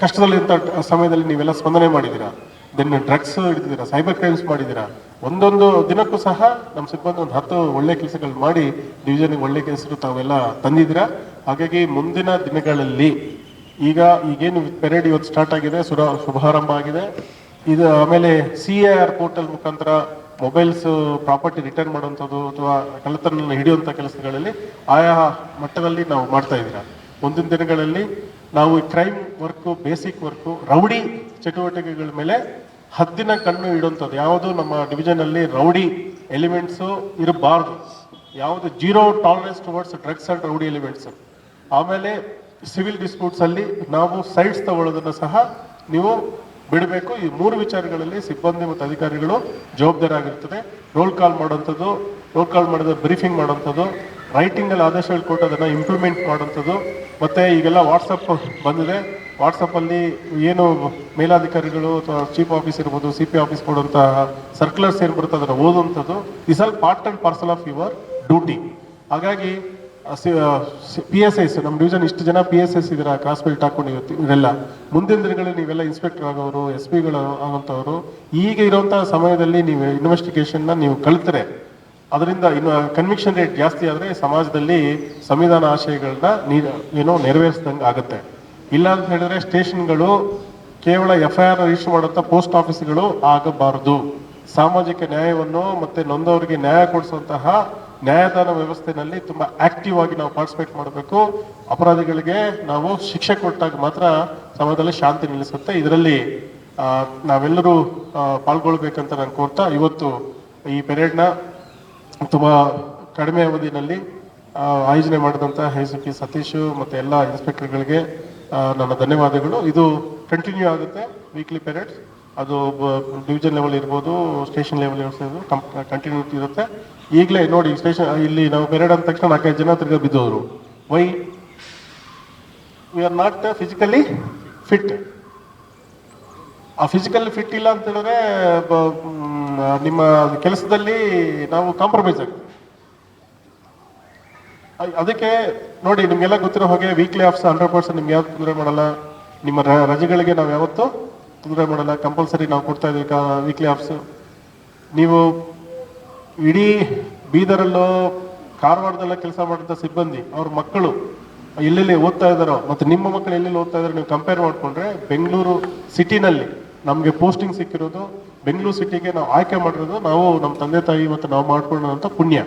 ಕಷ್ಟದಲ್ಲಿದ್ದ ಸಮಯದಲ್ಲಿ ನೀವೆಲ್ಲ ಸ್ಪಂದನೆ ಮಾಡಿದ್ದೀರಾ. ದೆನ್ ಡ್ರಗ್ಸ್ ಹಿಡಿದಿದ್ದೀರಾ, ಸೈಬರ್ ಕ್ರೈಮ್ಸ್ ಮಾಡಿದ್ದೀರಾ. ಒಂದೊಂದು ದಿನಕ್ಕೂ ಸಹ ನಮ್ಮ ಸಿಬ್ಬಂದಿ ಒಂದು 10 ಒಳ್ಳೆ ಕೆಲಸಗಳು ಮಾಡಿ ಡಿವಿಷನ್ಗೆ ಒಳ್ಳೆ ಕೆಲಸಗಳು ತಾವೆಲ್ಲ ತಂದಿದ್ದೀರಾ. ಹಾಗಾಗಿ ಮುಂದಿನ ದಿನಗಳಲ್ಲಿ ಈಗೇನು ಪೆರೇಡ್ ಇವತ್ತು ಸ್ಟಾರ್ಟ್ ಆಗಿದೆ, ಶುಭಾರಂಭ ಆಗಿದೆ. ಇದು ಆಮೇಲೆ CAR ಪೋರ್ಟಲ್ ಮುಖಾಂತರ ಮೊಬೈಲ್ಸ್ ಪ್ರಾಪರ್ಟಿ ರಿಟರ್ನ್ ಮಾಡುವಂಥದ್ದು ಅಥವಾ ಕಳ್ಳತನ ಹಿಡಿಯುವಂಥ ಕೆಲಸಗಳಲ್ಲಿ ಆಯಾ ಮಟ್ಟದಲ್ಲಿ ನಾವು ಮಾಡ್ತಾ ಇದ್ದೀರಾ. ಮುಂದಿನ ದಿನಗಳಲ್ಲಿ ನಾವು crime work, basic work, rowdy ಚಟುವಟಿಕೆಗಳ ಮೇಲೆ ಹದ್ದಿನ ಕಣ್ಣು ಇಡುವಂಥದ್ದು. ಯಾವುದು ನಮ್ಮ ಡಿವಿಷನಲ್ಲಿ ರೌಡಿ ಎಲಿಮೆಂಟ್ಸು ಇರಬಾರ್ದು. ಯಾವುದು 0 tolerance towards drugs and rowdy elements. ಆಮೇಲೆ ಸಿವಿಲ್ ಡಿಸ್ಪ್ಯೂಟ್ಸ್ ಅಲ್ಲಿ ನಾವು ಸೈಡ್ಸ್ ತಗೊಳ್ಳೋದನ್ನು ಸಹ ನೀವು ಬಿಡಬೇಕು. ಈ 3 ವಿಚಾರಗಳಲ್ಲಿ ಸಿಬ್ಬಂದಿ ಮತ್ತು ಅಧಿಕಾರಿಗಳು ಜವಾಬ್ದಾರಿ ಆಗಿರ್ತದೆ. ರೋಲ್ ಕಾಲ್ ಮಾಡುವಂಥದ್ದು, ರೋಲ್ ಕಾಲ್ ಮಾಡಿದ ಬ್ರೀಫಿಂಗ್ ಮಾಡುವಂಥದ್ದು, ರೈಟಿಂಗಲ್ಲಿ ಆದೇಶಗಳು ಕೊಟ್ಟು ಅದನ್ನು ಇಂಪ್ಲಿಮೆಂಟ್ ಮಾಡುವಂಥದ್ದು. ಮತ್ತು ಈಗೆಲ್ಲ ವಾಟ್ಸಪ್ ಬಂದಿದೆ. ವಾಟ್ಸಪ್ಪಲ್ಲಿ ಏನು ಮೇಲಾಧಿಕಾರಿಗಳು ಅಥವಾ ಚೀಫ್ ಆಫೀಸ್ ಇರ್ಬೋದು, CP ಆಫೀಸ್ ಕೊಡುವಂತಹ ಸರ್ಕ್ಯುಲರ್ಸ್ ಏನು ಬರುತ್ತೆ ಅದನ್ನು ಓದುವಂಥದ್ದು. Is all part and parcel of your duty. ಹಾಗಾಗಿ PSIs ನಮ್ಮ ಡಿವಿಷನ್ ಇಷ್ಟು ಜನ PSIs ಇದ್ದೀರಾ, ಕ್ರಾಸ್ ಬೆಲ್ಟ್ ಹಾಕೊಂಡು ಇವರೆಲ್ಲ ಮುಂದಿನ ದಿನಗಳಲ್ಲಿ ನೀವೆಲ್ಲ ಇನ್ಸ್ಪೆಕ್ಟರ್ ಆಗೋರು, SPಗಳು ಆಗುವಂಥವ್ರು. ಈಗ ಇರುವಂತಹ ಸಮಯದಲ್ಲಿ ನೀವು ಇನ್ವೆಸ್ಟಿಗೇಷನ್ನ ನೀವು ಕಲಿತರೆ ಅದರಿಂದ ಇನ್ನು ಕನ್ವಿಕ್ಷನ್ ರೇಟ್ ಜಾಸ್ತಿ ಆದರೆ ಸಮಾಜದಲ್ಲಿ ಸಂವಿಧಾನ ಆಶಯಗಳನ್ನ ಏನೋ ನೆರವೇರಿಸ್ದಂಗೆ ಆಗುತ್ತೆ. ಇಲ್ಲ ಅಂತ ಹೇಳಿದ್ರೆ ಸ್ಟೇಷನ್ಗಳು ಕೇವಲ FIR ರಿಜಿಸ್ಟರ್ ಮಾಡುವಂಥ ಪೋಸ್ಟ್ ಆಫೀಸ್ಗಳು ಆಗಬಾರದು. ಸಾಮಾಜಿಕ ನ್ಯಾಯವನ್ನು ಮತ್ತೆ ನೊಂದವರಿಗೆ ನ್ಯಾಯ ಕೊಡಿಸುವಂತಹ ನ್ಯಾಯದಾನ ವ್ಯವಸ್ಥೆಯಲ್ಲಿ ತುಂಬ ಆಕ್ಟಿವ್ ಆಗಿ ನಾವು ಪಾರ್ಟಿಸಿಪೇಟ್ ಮಾಡಬೇಕು. ಅಪರಾಧಿಗಳಿಗೆ ನಾವು ಶಿಕ್ಷೆ ಕೊಟ್ಟಾಗ ಮಾತ್ರ ಸಮಾಜದಲ್ಲಿ ಶಾಂತಿ ನಿಲ್ಲಿಸುತ್ತೆ. ಇದರಲ್ಲಿ ನಾವೆಲ್ಲರೂ ಪಾಲ್ಗೊಳ್ಬೇಕಂತ ನಾನು ಕೋರ್ತಾ ಇವತ್ತು ಈ ಪೆರೇಡ್ನ ತುಂಬ ಕಡಿಮೆ ಅವಧಿಯಲ್ಲಿ ಆಯೋಜನೆ ಮಾಡಿದಂಥ ACP ಸತೀಶ್ ಮತ್ತು ಎಲ್ಲ ಇನ್ಸ್ಪೆಕ್ಟರ್ಗಳಿಗೆ ನನ್ನ ಧನ್ಯವಾದಗಳು. ಇದು ಕಂಟಿನ್ಯೂ ಆಗುತ್ತೆ, ವೀಕ್ಲಿ ಪೆರೇಡ್ಸ್. ಅದು ಡಿವಿಷನ್ ಲೆವೆಲ್ ಇರ್ಬೋದು, ಸ್ಟೇಷನ್ ಲೆವೆಲ್ ಇರ್ಬೋದು, ಕಂಟಿನ್ಯೂಟಿ ಇರುತ್ತೆ. ಈಗಲೇ ನೋಡಿ ಸ್ಟೇಷನ್ ಇಲ್ಲಿ ನಾವು ಪೆರೇಡ್ ಅಂದ ತಕ್ಷಣ 4-5 ಜನ ತಿರ್ಗ ಬಿದ್ದವರು. Why we are not physically fit. ಆ ಫಿಸಿಕಲಿ ಫಿಟ್ ಇಲ್ಲ ಅಂತ ಹೇಳಿದ್ರೆ ನಿಮ್ಮ ಕೆಲಸದಲ್ಲಿ ನಾವು ಕಾಂಪ್ರಮೈಸ್ ಆಗ್ತೀವಿ. ಅದಕ್ಕೆ ನೋಡಿ ನಿಮಗೆಲ್ಲ ಗೊತ್ತಿರೋ ಹಾಗೆ ವೀಕ್ಲಿ ಆಫ್ಸ್ 100% ನಿಮ್ಗೆ ಯಾವತ್ತು ತೊಂದರೆ ಮಾಡಲ್ಲ. ನಿಮ್ಮ ರಜೆಗಳಿಗೆ ನಾವು ಯಾವತ್ತೂ ತೊಂದರೆ ಮಾಡಲ್ಲ. ಕಂಪಲ್ಸರಿ ನಾವು ಕೊಡ್ತಾ ಇದ್ದೀವಿ ವೀಕ್ಲಿ ಆಫ್ಸ್. ನೀವು ಇಡೀ ಬೀದರಲ್ಲೋ ಕಾರವಾರದಲ್ಲ ಕೆಲಸ ಮಾಡಿದಂಥ ಸಿಬ್ಬಂದಿ ಅವ್ರ ಮಕ್ಕಳು ಎಲ್ಲೆಲ್ಲಿ ಓದ್ತಾ ಇದ್ದಾರೋ ಮತ್ತು ನಿಮ್ಮ ಮಕ್ಕಳು ಎಲ್ಲೆಲ್ಲಿ ಓದ್ತಾ ಇದ್ದಾರೋ ನೀವು ಕಂಪೇರ್ ಮಾಡಿಕೊಂಡ್ರೆ ಬೆಂಗಳೂರು ಸಿಟಿನಲ್ಲಿ ನಮಗೆ ಪೋಸ್ಟಿಂಗ್ ಸಿಕ್ಕಿರೋದು, ಬೆಂಗಳೂರು ಸಿಟಿಗೆ ನಾವು ಆಯ್ಕೆ ಮಾಡಿರೋದು ನಾವು ನಮ್ಮ ತಂದೆ ತಾಯಿ ಮತ್ತು ನಾವು ಮಾಡ್ಕೊಳ್ಳೋಂಥ ಪುಣ್ಯ.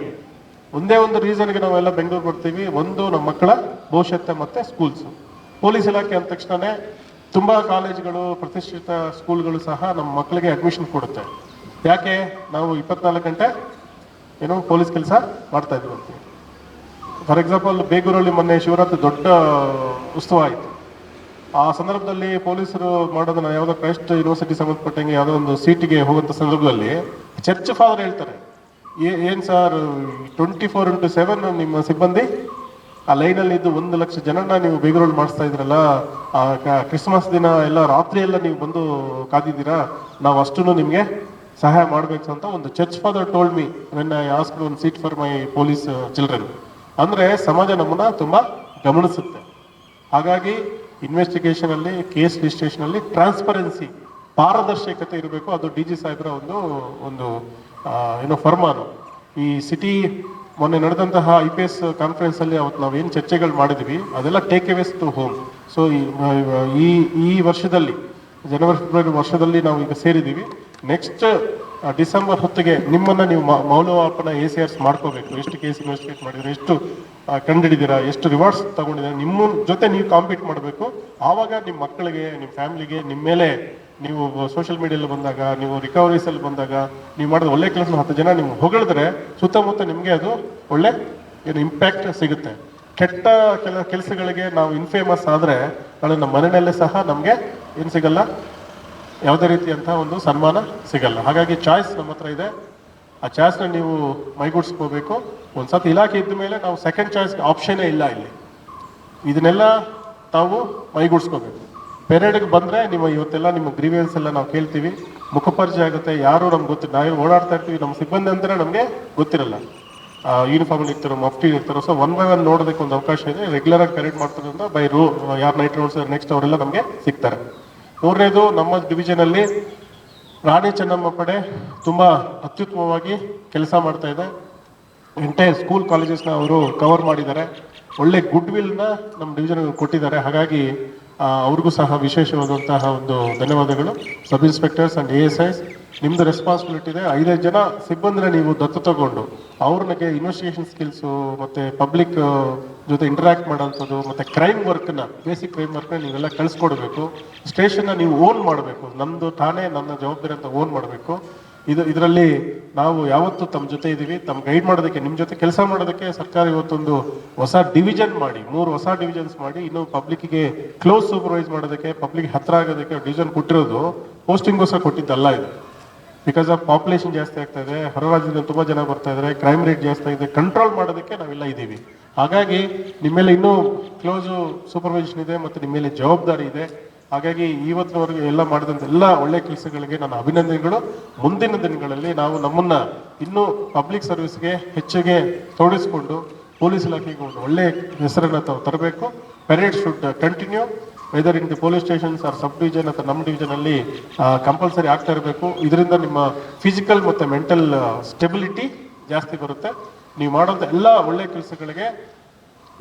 ಒಂದೇ ಒಂದು ರೀಸನ್ಗೆ ನಾವೆಲ್ಲ ಬೆಂಗಳೂರು ಬರ್ತೀವಿ. ಒಂದು ನಮ್ಮ ಮಕ್ಕಳ ಭವಿಷ್ಯತ್ತೆ ಮತ್ತು ಸ್ಕೂಲ್ಸು. ಪೊಲೀಸ್ ಇಲಾಖೆ ಅಂದ ತಕ್ಷಣವೇ ತುಂಬ ಕಾಲೇಜುಗಳು, ಪ್ರತಿಷ್ಠಿತ ಸ್ಕೂಲ್ಗಳು ಸಹ ನಮ್ಮ ಮಕ್ಕಳಿಗೆ ಅಡ್ಮಿಷನ್ ಕೊಡುತ್ತೆ. ಯಾಕೆ? ನಾವು 24 ಗಂಟೆ ಏನೋ ಪೊಲೀಸ್ ಕೆಲಸ ಮಾಡ್ತಾ ಇದ್ವಿ ಅಂತ. ಫಾರ್ ಎಕ್ಸಾಂಪಲ್ ಬೇಗೂರಲ್ಲಿ ಮೊನ್ನೆ ಶಿವರಾತ್ರಿ ದೊಡ್ಡ ಉತ್ಸವ ಆಯಿತು. ಆ ಸಂದರ್ಭದಲ್ಲಿ ಪೊಲೀಸರು ಮಾಡೋದನ್ನ ಯಾವುದೋ ಕ್ರೈಸ್ಟ್ ಯೂನಿವರ್ಸಿಟಿ ಸಂಬಂಧಪಟ್ಟಂಗೆ ಯಾವುದೋ ಒಂದು ಸೀಟಿಗೆ ಹೋಗುವಂಥ ಸಂದರ್ಭದಲ್ಲಿ ಚರ್ಚ್ ಫಾದರ್ ಹೇಳ್ತಾರೆ, ಏನು ಸರ್ 24/7 ನಿಮ್ಮ ಸಿಬ್ಬಂದಿ ಆ ಲೈನಲ್ಲಿ ಇದ್ದು 1 ಲಕ್ಷ ಜನನ ನೀವು ಬೇಗೂರಲ್ಲಿ ಮಾಡಿಸ್ತಾ ಇದ್ರಲ್ಲ, ಕ್ರಿಸ್ಮಸ್ ದಿನ ಎಲ್ಲ ರಾತ್ರಿ ಎಲ್ಲ ನೀವು ಬಂದು ಕಾದಿದ್ದೀರಾ, ನಾವು ಅಷ್ಟನ್ನು ನಿಮಗೆ ಸಹಾಯ ಮಾಡಬೇಕು ಅಂತ ಒಂದು church father told me when I asked one seat for my police children. ಅಂದರೆ ಸಮಾಜ ನಮ್ಮನ್ನ ತುಂಬ ಗಮನಿಸುತ್ತೆ. ಹಾಗಾಗಿ ಇನ್ವೆಸ್ಟಿಗೇಷನ್ ಅಲ್ಲಿ, ಕೇಸ್ ರಿಜಿಸ್ಟ್ರೇಷನ್ ಅಲ್ಲಿ ಟ್ರಾನ್ಸ್ಪರೆನ್ಸಿ, ಪಾರದರ್ಶಕತೆ ಇರಬೇಕು. ಅದು ಡಿ ಜಿ ಸಾಹೇಬ್ರ ಒಂದು ಏನೋ ಫರ್ಮಾನು. ಈ ಸಿಟಿ ಮೊನ್ನೆ ನಡೆದಂತಹ IPS ಕಾನ್ಫರೆನ್ಸ್ ಅಲ್ಲಿ ಅವತ್ತು ನಾವೇನು ಚರ್ಚೆಗಳು ಮಾಡಿದ್ವಿ ಅದೆಲ್ಲ ಟೇಕ್ ಅವೇಸ್ ಟು ಹೋಮ್. ಸೊ ಈ ವರ್ಷದಲ್ಲಿ ಜನವರಿ ಫೆಬ್ರವರಿ ವರ್ಷದಲ್ಲಿ ನಾವು ಈಗ ಸೇರಿದ್ದೀವಿ. ನೆಕ್ಸ್ಟ್ ಡಿಸೆಂಬರ್ ಹೊತ್ತಿಗೆ ನಿಮ್ಮನ್ನ ನೀವು ಮೌಲ್ಯಮಾಪನ ACRs ಮಾಡ್ಕೋಬೇಕು. ಎಷ್ಟು ಕೇಸ್ ಇನ್ವೆಸ್ಟಿಗೇಟ್ ಮಾಡಿದ್ರೆ, ಎಷ್ಟು ಕಂಡುಹಿಡಿದಿರಾ, ಎಷ್ಟು ರಿವಾರ್ಡ್ಸ್ ತಗೊಂಡಿದ್ದೀರಾ, ನಿಮ್ಮ ಜೊತೆ ನೀವು ಕಾಂಪೀಟ್ ಮಾಡಬೇಕು. ಆವಾಗ ನಿಮ್ಮ ಮಕ್ಕಳಿಗೆ, ನಿಮ್ಮ ಫ್ಯಾಮಿಲಿಗೆ, ನಿಮ್ಮ ಮೇಲೆ ನೀವು ಸೋಷಿಯಲ್ ಮೀಡಿಯಲ್ಲಿ ಬಂದಾಗ, ನೀವು ರಿಕವರೀಸಲ್ಲಿ ಬಂದಾಗ, ನೀವು ಮಾಡಿದ ಒಳ್ಳೆ ಕೆಲಸ 10 ಜನ ನಿಮ್ಗೆ ಹೊಗಳಿದ್ರೆ ಸುತ್ತಮುತ್ತ ನಿಮಗೆ ಅದು ಒಳ್ಳೆ ಏನು ಇಂಪ್ಯಾಕ್ಟ್ ಸಿಗುತ್ತೆ. ಕೆಟ್ಟ ಕೆಲಸಗಳಿಗೆ ನಾವು ಇನ್ಫೇಮಸ್ ಆದರೆ ನಾಳೆ ನಮ್ಮ ಮನೆಯಲ್ಲೇ ಸಹ ನಮಗೆ ಏನು ಸಿಗಲ್ಲ, ಯಾವುದೇ ರೀತಿಯಂತಹ ಒಂದು ಸನ್ಮಾನ ಸಿಗಲ್ಲ. ಹಾಗಾಗಿ ಚಾಯ್ಸ್ ನಮ್ಮ ಹತ್ರ ಇದೆ. ಆ ಚಾಯ್ಸ್ನ ನೀವು ಮೈಗೂಡಿಸ್ಕೋಬೇಕು. ಒಂದ್ಸತಿ ಇಲಾಖೆ ಇದ್ದ ಮೇಲೆ ನಾವು ಸೆಕೆಂಡ್ ಚಾಯ್ಸ್ ಆಪ್ಷನ್ನೇ ಇಲ್ಲ ಇಲ್ಲಿ. ಇದನ್ನೆಲ್ಲ ತಾವು ಮೈಗೂಡಿಸ್ಕೋಬೇಕು. ಪೆರೇಡ್ಗೆ ಬಂದರೆ ಇವತ್ತೆಲ್ಲ ನಿಮ್ಮ ಗ್ರೀವಿಯನ್ಸ್ ಎಲ್ಲ ನಾವು ಕೇಳ್ತೀವಿ, ಮುಖಪರಿಚಯ ಆಗುತ್ತೆ. ಯಾರು ನಮ್ಗೆ ಗೊತ್ತಿಲ್ಲ, ನಾವು ಓಡಾಡ್ತಾ ಇರ್ತೀವಿ, ನಮ್ಮ ಸಿಬ್ಬಂದಿ ಅಂದರೆ ನಮಗೆ ಗೊತ್ತಿರಲ್ಲ. ಯೂನಿಫಾರ್ಮಲ್ಲಿ ಇರ್ತಾರೋ, ಮಫ್ಟಿ ಇರ್ತಾರೋ. ಸೊ 1 by 1 ನೋಡೋದಕ್ಕೆ ಒಂದು ಅವಕಾಶ ಇದೆ. ರೆಗ್ಯುಲರ್ ಆಗಿ ಪೆರೇಡ್ ಮಾಡ್ತಾರಿಂದ ಬೈ ಯಾರು ನೈಟ್ ರೋಡ್ಸ್ ನೆಕ್ಸ್ಟ್ ಅವರೆಲ್ಲ ನಮಗೆ ಸಿಗ್ತಾರೆ. 3ನೇದು, ನಮ್ಮ ಡಿವಿಷನಲ್ಲಿ ರಾಣಿ ಚೆನ್ನಮ್ಮ ಪಡೆ ತುಂಬ ಅತ್ಯುತ್ತಮವಾಗಿ ಕೆಲಸ ಮಾಡ್ತಾ ಇದೆ. ಎಂಟೈರ್ ಸ್ಕೂಲ್ ಕಾಲೇಜಸ್ನ ಅವರು ಕವರ್ ಮಾಡಿದ್ದಾರೆ. ಒಳ್ಳೆ ಗುಡ್ ವಿಲ್ನ ನಮ್ಮ ಡಿವಿಷನ್ ಕೊಟ್ಟಿದ್ದಾರೆ. ಹಾಗಾಗಿ ಅವ್ರಿಗೂ ಸಹ ವಿಶೇಷವಾದಂತಹ ಒಂದು ಧನ್ಯವಾದಗಳು. ಸಬ್ ಇನ್ಸ್ಪೆಕ್ಟರ್ಸ್ ಆ್ಯಂಡ್ ASIs, ನಿಮ್ಮದು ರೆಸ್ಪಾನ್ಸಿಬಿಲಿಟಿ ಇದೆ. 5 ಜನ ಸಿಬ್ಬಂದಿನ ನೀವು ದತ್ತು ತಗೊಂಡು ಅವ್ರನಿಗೆ ಇನ್ವೆಸ್ಟಿಗೇಷನ್ ಸ್ಕಿಲ್ಸು ಮತ್ತು ಪಬ್ಲಿಕ್ ಜೊತೆ ಇಂಟರಾಕ್ಟ್ ಮಾಡೋಂಥದ್ದು ಮತ್ತು ಕ್ರೈಮ್ ವರ್ಕ್ನ, ಬೇಸಿಕ್ ಕ್ರೈಮ್ ವರ್ಕ್ನ ನೀವೆಲ್ಲ ಕಳಿಸ್ಕೊಡ್ಬೇಕು. ಸ್ಟೇಷನ್ನ ನೀವು ಓನ್ ಮಾಡಬೇಕು. ನಮ್ಮದು ಠಾಣೆ ನನ್ನ ಜವಾಬ್ದಾರಿ ಅಂತ ಓನ್ ಮಾಡಬೇಕು. ಇದರಲ್ಲಿ ನಾವು ಯಾವತ್ತೂ ತಮ್ಮ ಜೊತೆ ಇದ್ದೀವಿ. ತಮ್ಮ ಗೈಡ್ ಮಾಡೋದಕ್ಕೆ, ನಿಮ್ಮ ಜೊತೆ ಕೆಲಸ ಮಾಡೋದಕ್ಕೆ ಸರ್ಕಾರ ಇವತ್ತೊಂದು ಹೊಸ ಡಿವಿಷನ್ ಮಾಡಿ, 3 ಹೊಸ ಡಿವಿಷನ್ಸ್ ಮಾಡಿ, ಇನ್ನು ಪಬ್ಲಿಕ್ಗೆ ಕ್ಲೋಸ್ ಸೂಪರ್ವೈಸ್ ಮಾಡೋದಕ್ಕೆ, ಪಬ್ಲಿಕ್ ಹತ್ರ ಆಗೋದಕ್ಕೆ ಡಿವಿಷನ್ ಕೊಟ್ಟಿರೋದು ಪೋಸ್ಟಿಂಗೋಸ್ಕರ ಕೊಟ್ಟಿದ್ದಲ್ಲ. ಇದು ಬಿಕಾಸ್ ಆಫ್ ಪಾಪ್ಯುಲೇಷನ್ ಜಾಸ್ತಿ ಆಗ್ತಾ ಇದೆ, ಹೊರ ರಾಜ್ಯದಿಂದ ತುಂಬ ಜನ ಬರ್ತಾ ಇದ್ದಾರೆ, ಕ್ರೈಮ್ ರೇಟ್ ಜಾಸ್ತಿ ಆಗಿದೆ. ಕಂಟ್ರೋಲ್ ಮಾಡೋದಕ್ಕೆ ನಾವೆಲ್ಲ ಇದ್ದೀವಿ. ಹಾಗಾಗಿ ನಿಮ್ಮ ಮೇಲೆ ಇನ್ನೂ ಕ್ಲೋಸು ಸೂಪರ್ವೈಸೇಷನ್ ಇದೆ ಮತ್ತು ನಿಮ್ಮ ಮೇಲೆ ಜವಾಬ್ದಾರಿ ಇದೆ. ಹಾಗಾಗಿ ಇವತ್ತಿನವರೆಗೆ ಎಲ್ಲ ಮಾಡಿದಂಥ ಎಲ್ಲ ಒಳ್ಳೆ ಕೆಲಸಗಳಿಗೆ ನನ್ನ ಅಭಿನಂದನೆಗಳು. ಮುಂದಿನ ದಿನಗಳಲ್ಲಿ ನಾವು ನಮ್ಮನ್ನ ಇನ್ನೂ ಪಬ್ಲಿಕ್ ಸರ್ವಿಸ್ಗೆ ಹೆಚ್ಚಿಗೆ ತೊಡಗಿಸ್ಕೊಂಡು ಪೊಲೀಸ್ ಇಲಾಖೆಗೆ ಒಂದು ಒಳ್ಳೆ ಹೆಸರನ್ನು ತಾವು ತರಬೇಕು. Parade should continue whether in the police stations or sub division ಅಥವಾ ನಮ್ಮ ಡಿವಿಷನಲ್ಲಿ ಕಂಪಲ್ಸರಿ ಆಗ್ತಾ ಇರಬೇಕು. ಇದರಿಂದ ನಿಮ್ಮ ಫಿಸಿಕಲ್ ಮತ್ತು ಮೆಂಟಲ್ ಸ್ಟೆಬಿಲಿಟಿ ಜಾಸ್ತಿ ಬರುತ್ತೆ. ನೀವು ಮಾಡೋಂಥ ಎಲ್ಲ ಒಳ್ಳೆ ಕೆಲಸಗಳಿಗೆ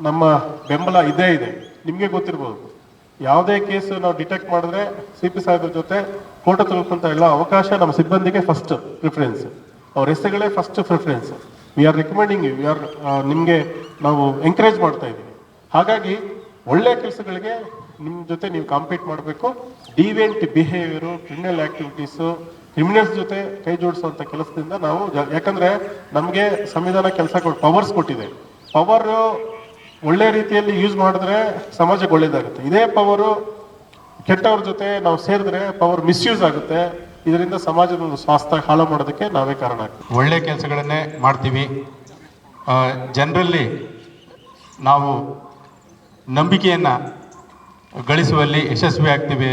ನಮ್ಮ ಬೆಂಬಲ ಇದ್ದೇ ಇದೆ. ನಿಮಗೆ ಗೊತ್ತಿರ್ಬೋದು, ಯಾವುದೇ ಕೇಸ್ ನಾವು ಡಿಟೆಕ್ಟ್ ಮಾಡಿದ್ರೆ CP ಸಾಹೇಬ್ರ ಜೊತೆ ಫೋಟೋ ತೆಗೆದುಕೊಂತ ಎಲ್ಲ ಅವಕಾಶ ನಮ್ಮ ಸಿಬ್ಬಂದಿಗೆ ಫಸ್ಟ್ ಪ್ರಿಫರೆನ್ಸ್, ಅವ್ರ ಹೆಸರುಗಳೇ first preference. We are recommending you, we are ನಿಮಗೆ ನಾವು ಎಂಕರೇಜ್ ಮಾಡ್ತಾ ಇದ್ದೀವಿ. ಹಾಗಾಗಿ ಒಳ್ಳೆ ಕೆಲಸಗಳಿಗೆ ನಿಮ್ಮ ಜೊತೆ ನೀವು ಕಾಂಪೀಟ್ ಮಾಡಬೇಕು. ಡಿವಿಯೆಂಟ್ ಬಿಹೇವಿಯರು, ಕ್ರಿಮಿನಲ್ ಆಕ್ಟಿವಿಟೀಸು, ಕ್ರಿಮಿನಲ್ಸ್ ಜೊತೆ ಕೈ ಜೋಡಿಸುವಂಥ ಕೆಲಸದಿಂದ ನಾವು ಯಾಕಂದರೆ ನಮಗೆ ಸಂವಿಧಾನ ಕೆಲಸ ಪವರ್ಸ್ ಕೊಟ್ಟಿದೆ. ಪವರು ಒಳ್ಳೆ ರೀತಿಯಲ್ಲಿ ಯೂಸ್ ಮಾಡಿದ್ರೆ ಸಮಾಜಕ್ಕೆ ಒಳ್ಳೇದಾಗುತ್ತೆ. ಇದೇ ಪವರು ಕೆಟ್ಟವ್ರ ಜೊತೆ ನಾವು ಸೇರಿದ್ರೆ ಪವರ್ ಮಿಸ್ಯೂಸ್ ಆಗುತ್ತೆ. ಇದರಿಂದ ಸಮಾಜದ ಒಂದು ಸ್ವಾಸ್ಥ್ಯ ಹಾಳು ಮಾಡೋದಕ್ಕೆ ನಾವೇ ಕಾರಣ ಆಗ್ತೀವಿ. ಒಳ್ಳೆ ಕೆಲಸಗಳನ್ನೇ ಮಾಡ್ತೀವಿ. ಜನರಲ್ಲಿ ನಾವು ನಂಬಿಕೆಯನ್ನು ಗಳಿಸುವಲ್ಲಿ ಯಶಸ್ವಿ ಆಗ್ತೀವಿ.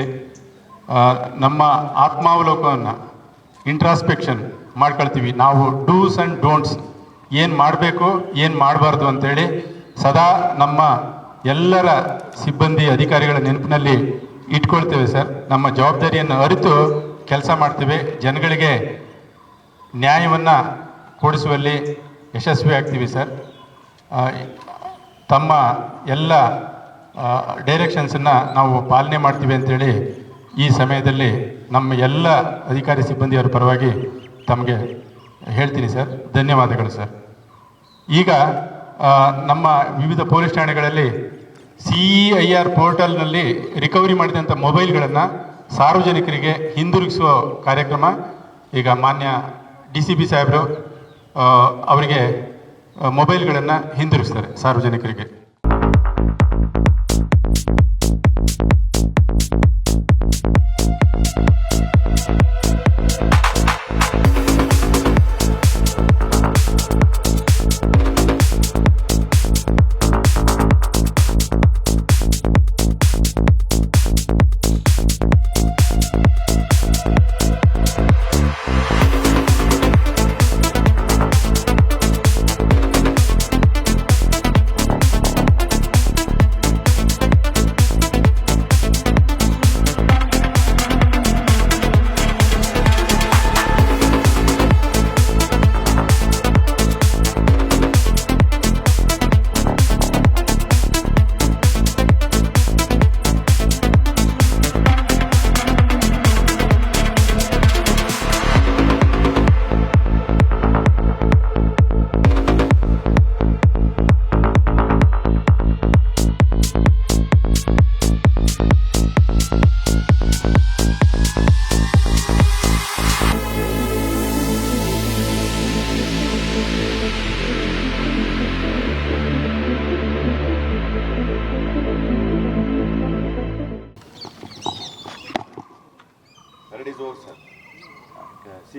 ನಮ್ಮ ಆತ್ಮಾವಲೋಕವನ್ನು ಇಂಟ್ರಾಸ್ಪೆಕ್ಷನ್ ಮಾಡ್ಕೊಳ್ತೀವಿ. ನಾವು ಡೂಸ್ ಆ್ಯಂಡ್ ಡೋಂಟ್ಸ್ ಏನು ಮಾಡಬೇಕು, ಏನು ಮಾಡಬಾರ್ದು ಅಂತೇಳಿ ಸದಾ ನಮ್ಮ ಎಲ್ಲರ ಸಿಬ್ಬಂದಿ ಅಧಿಕಾರಿಗಳ ನೆನಪಿನಲ್ಲಿ ಇಟ್ಕೊಳ್ತೇವೆ ಸರ್. ನಮ್ಮ ಜವಾಬ್ದಾರಿಯನ್ನು ಅರಿತು ಕೆಲಸ ಮಾಡ್ತೀವಿ. ಜನಗಳಿಗೆ ನ್ಯಾಯವನ್ನು ಕೊಡಿಸುವಲ್ಲಿ ಯಶಸ್ವಿ ಆಗ್ತೀವಿ ಸರ್. ತಮ್ಮ ಎಲ್ಲ ಡೈರೆಕ್ಷನ್ಸನ್ನು ನಾವು ಪಾಲನೆ ಮಾಡ್ತೀವಿ ಅಂತೇಳಿ ಈ ಸಮಯದಲ್ಲಿ ನಮ್ಮ ಎಲ್ಲ ಅಧಿಕಾರಿ ಸಿಬ್ಬಂದಿಯವರ ಪರವಾಗಿ ತಮಗೆ ಹೇಳ್ತೀನಿ ಸರ್. ಧನ್ಯವಾದಗಳು ಸರ್. ಈಗ ನಮ್ಮ ವಿವಿಧ ಪೊಲೀಸ್ ಠಾಣೆಗಳಲ್ಲಿ CEIR ಪೋರ್ಟಲ್ನಲ್ಲಿ ರಿಕವರಿ ಮಾಡಿದಂಥ ಮೊಬೈಲ್ಗಳನ್ನು ಸಾರ್ವಜನಿಕರಿಗೆ ಹಿಂದಿರುಗಿಸುವ ಕಾರ್ಯಕ್ರಮ ಈಗ ಮಾನ್ಯ DCP ಸಾಹೇಬರು ಅವರಿಗೆ ಮೊಬೈಲ್ಗಳನ್ನು ಹಿಂದಿರುಗಿಸ್ತಾರೆ ಸಾರ್ವಜನಿಕರಿಗೆ.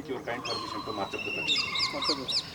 seek your kind permission to march up the flag.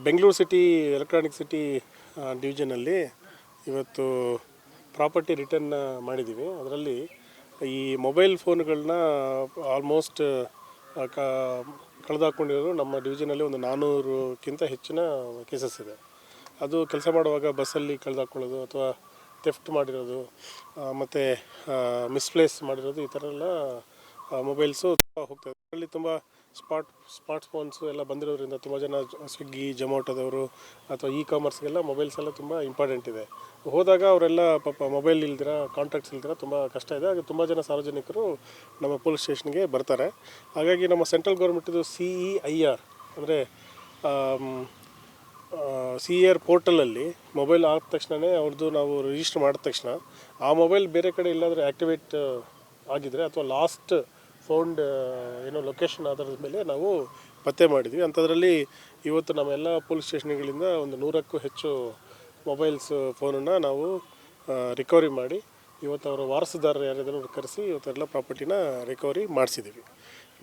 Bengaluru city electronic city ಡಿವಿಷನಲ್ಲಿ ಇವತ್ತು ಪ್ರಾಪರ್ಟಿ ರಿಟರ್ನ್ ಮಾಡಿದ್ದೀವಿ. ಅದರಲ್ಲಿ ಈ ಮೊಬೈಲ್ ಫೋನ್ಗಳನ್ನ ಆಲ್ಮೋಸ್ಟ್ ಕಳೆದಾಕೊಂಡಿರೋರು ನಮ್ಮ ಡಿವಿಷನಲ್ಲಿ ಒಂದು 400ಕ್ಕಿಂತ ಹೆಚ್ಚಿನ ಕೇಸಸ್ ಇದೆ. ಅದು ಕೆಲಸ ಮಾಡುವಾಗ ಬಸ್ಸಲ್ಲಿ ಕಳೆದಾಕೊಳ್ಳೋದು ಅಥವಾ ಥೆಫ್ಟ್ ಮಾಡಿರೋದು ಮತ್ತು ಮಿಸ್ಪ್ಲೇಸ್ ಮಾಡಿರೋದು, ಈ ಥರ ಎಲ್ಲ ಮೊಬೈಲ್ಸು ತುಂಬ ಹೋಗ್ತದೆ. ಅದರಲ್ಲಿ ತುಂಬ ಸ್ಮಾರ್ಟ್ ಫೋನ್ಸು ಎಲ್ಲ ಬಂದಿರೋದ್ರಿಂದ ತುಂಬ ಜನ ಸ್ವಿಗ್ಗಿ, ಜೊಮೊಟೊದವರು ಅಥವಾ ಕಾಮರ್ಸ್ಗೆಲ್ಲ ಮೊಬೈಲ್ಸ್ ಎಲ್ಲ ತುಂಬ ಇಂಪಾರ್ಟೆಂಟ್ ಇದೆ. ಹೋದಾಗ ಅವರೆಲ್ಲ ಪಾಪ ಮೊಬೈಲ್ ಇಲ್ದಿರ, ಕಾಂಟ್ಯಾಕ್ಟ್ಸ್ ಇಲ್ದಿರ ತುಂಬ ಕಷ್ಟ ಇದೆ. ಹಾಗೆ ತುಂಬ ಜನ ಸಾರ್ವಜನಿಕರು ನಮ್ಮ ಪೊಲೀಸ್ ಸ್ಟೇಷನ್ಗೆ ಬರ್ತಾರೆ. ಹಾಗಾಗಿ ನಮ್ಮ ಸೆಂಟ್ರಲ್ ಗೌರ್ಮೆಂಟಿದು CEIR ಅಂದರೆ CEIR ಪೋರ್ಟಲಲ್ಲಿ ಮೊಬೈಲ್ ಆದ ತಕ್ಷಣವೇ ಅವ್ರದ್ದು ನಾವು ರಿಜಿಸ್ಟರ್ ಮಾಡಿದ ತಕ್ಷಣ ಆ ಮೊಬೈಲ್ ಬೇರೆ ಕಡೆ ಇಲ್ಲಾಂದರೆ ಆ್ಯಕ್ಟಿವೇಟ್ ಆಗಿದ್ದರೆ ಅಥವಾ ಲಾಸ್ಟ್ ಫೌಂಡ್ ಏನೋ ಲೊಕೇಶನ್ ಆಧಾರದ ಮೇಲೆ ನಾವು ಪತ್ತೆ ಮಾಡಿದ್ವಿ. ಅಂಥದ್ರಲ್ಲಿ ಇವತ್ತು ನಮ್ಮ ಎಲ್ಲ ಪೊಲೀಸ್ ಸ್ಟೇಷನ್ಗಳಿಂದ ಒಂದು 100ಕ್ಕೂ ಹೆಚ್ಚು ಮೊಬೈಲ್ಸ್ ಫೋನನ್ನು ನಾವು ರಿಕವರಿ ಮಾಡಿ ಇವತ್ತು ಅವರ ವಾರಸುದಾರರು ಯಾರಿದ್ರು ಕರೆಸಿ ಇವತ್ತೆಲ್ಲ ಪ್ರಾಪರ್ಟಿನ ರಿಕವರಿ ಮಾಡಿಸಿದ್ದೀವಿ.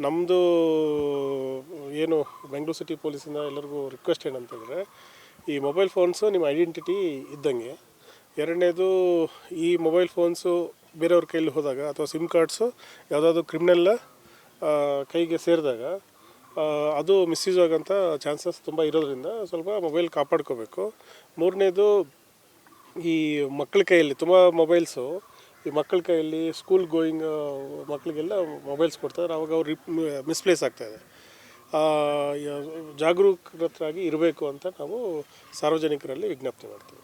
ನಮ್ಮದು ಏನು ಬೆಂಗಳೂರು ಸಿಟಿ ಪೊಲೀಸಿಂದ ಎಲ್ಲರಿಗೂ ರಿಕ್ವೆಸ್ಟ್ ಏನಂತಂದರೆ, ಈ ಮೊಬೈಲ್ ಫೋನ್ಸು ನಿಮ್ಮ ಐಡೆಂಟಿಟಿ ಇದ್ದಂಗೆ. ಎರಡನೇದು, ಈ ಮೊಬೈಲ್ ಫೋನ್ಸು ಬೇರೆಯವ್ರ ಕೈಲಿ ಹೋದಾಗ ಅಥವಾ ಸಿಮ್ ಕಾರ್ಡ್ಸು ಯಾವುದಾದ್ರು ಕ್ರಿಮಿನಲ್ ಕೈಗೆ ಸೇರಿದಾಗ ಅದು ಮಿಸ್ಯೂಸ್ ಆಗೋಂಥ ಚಾನ್ಸಸ್ ತುಂಬ ಇರೋದ್ರಿಂದ ಸ್ವಲ್ಪ ಮೊಬೈಲ್ ಕಾಪಾಡ್ಕೋಬೇಕು. ಮೂರನೇದು, ಈ ಮಕ್ಕಳ ಕೈಯಲ್ಲಿ ತುಂಬ ಮೊಬೈಲ್ಸು ಈ ಮಕ್ಕಳ ಕೈಯಲ್ಲಿ ಸ್ಕೂಲ್ ಗೋಯಿಂಗ್ ಮಕ್ಕಳಿಗೆಲ್ಲ ಮೊಬೈಲ್ಸ್ ಕೊಡ್ತಾರೆ. ಆವಾಗ ಅವ್ರು ಮಿಸ್ಪ್ಲೇಸ್ ಆಗ್ತಾಯಿದೆ. ಜಾಗರೂಕರಾಗಿ ಇರಬೇಕು ಅಂತ ನಾವು ಸಾರ್ವಜನಿಕರಲ್ಲಿ ವಿಜ್ಞಪ್ತಿ ಮಾಡ್ತೀವಿ.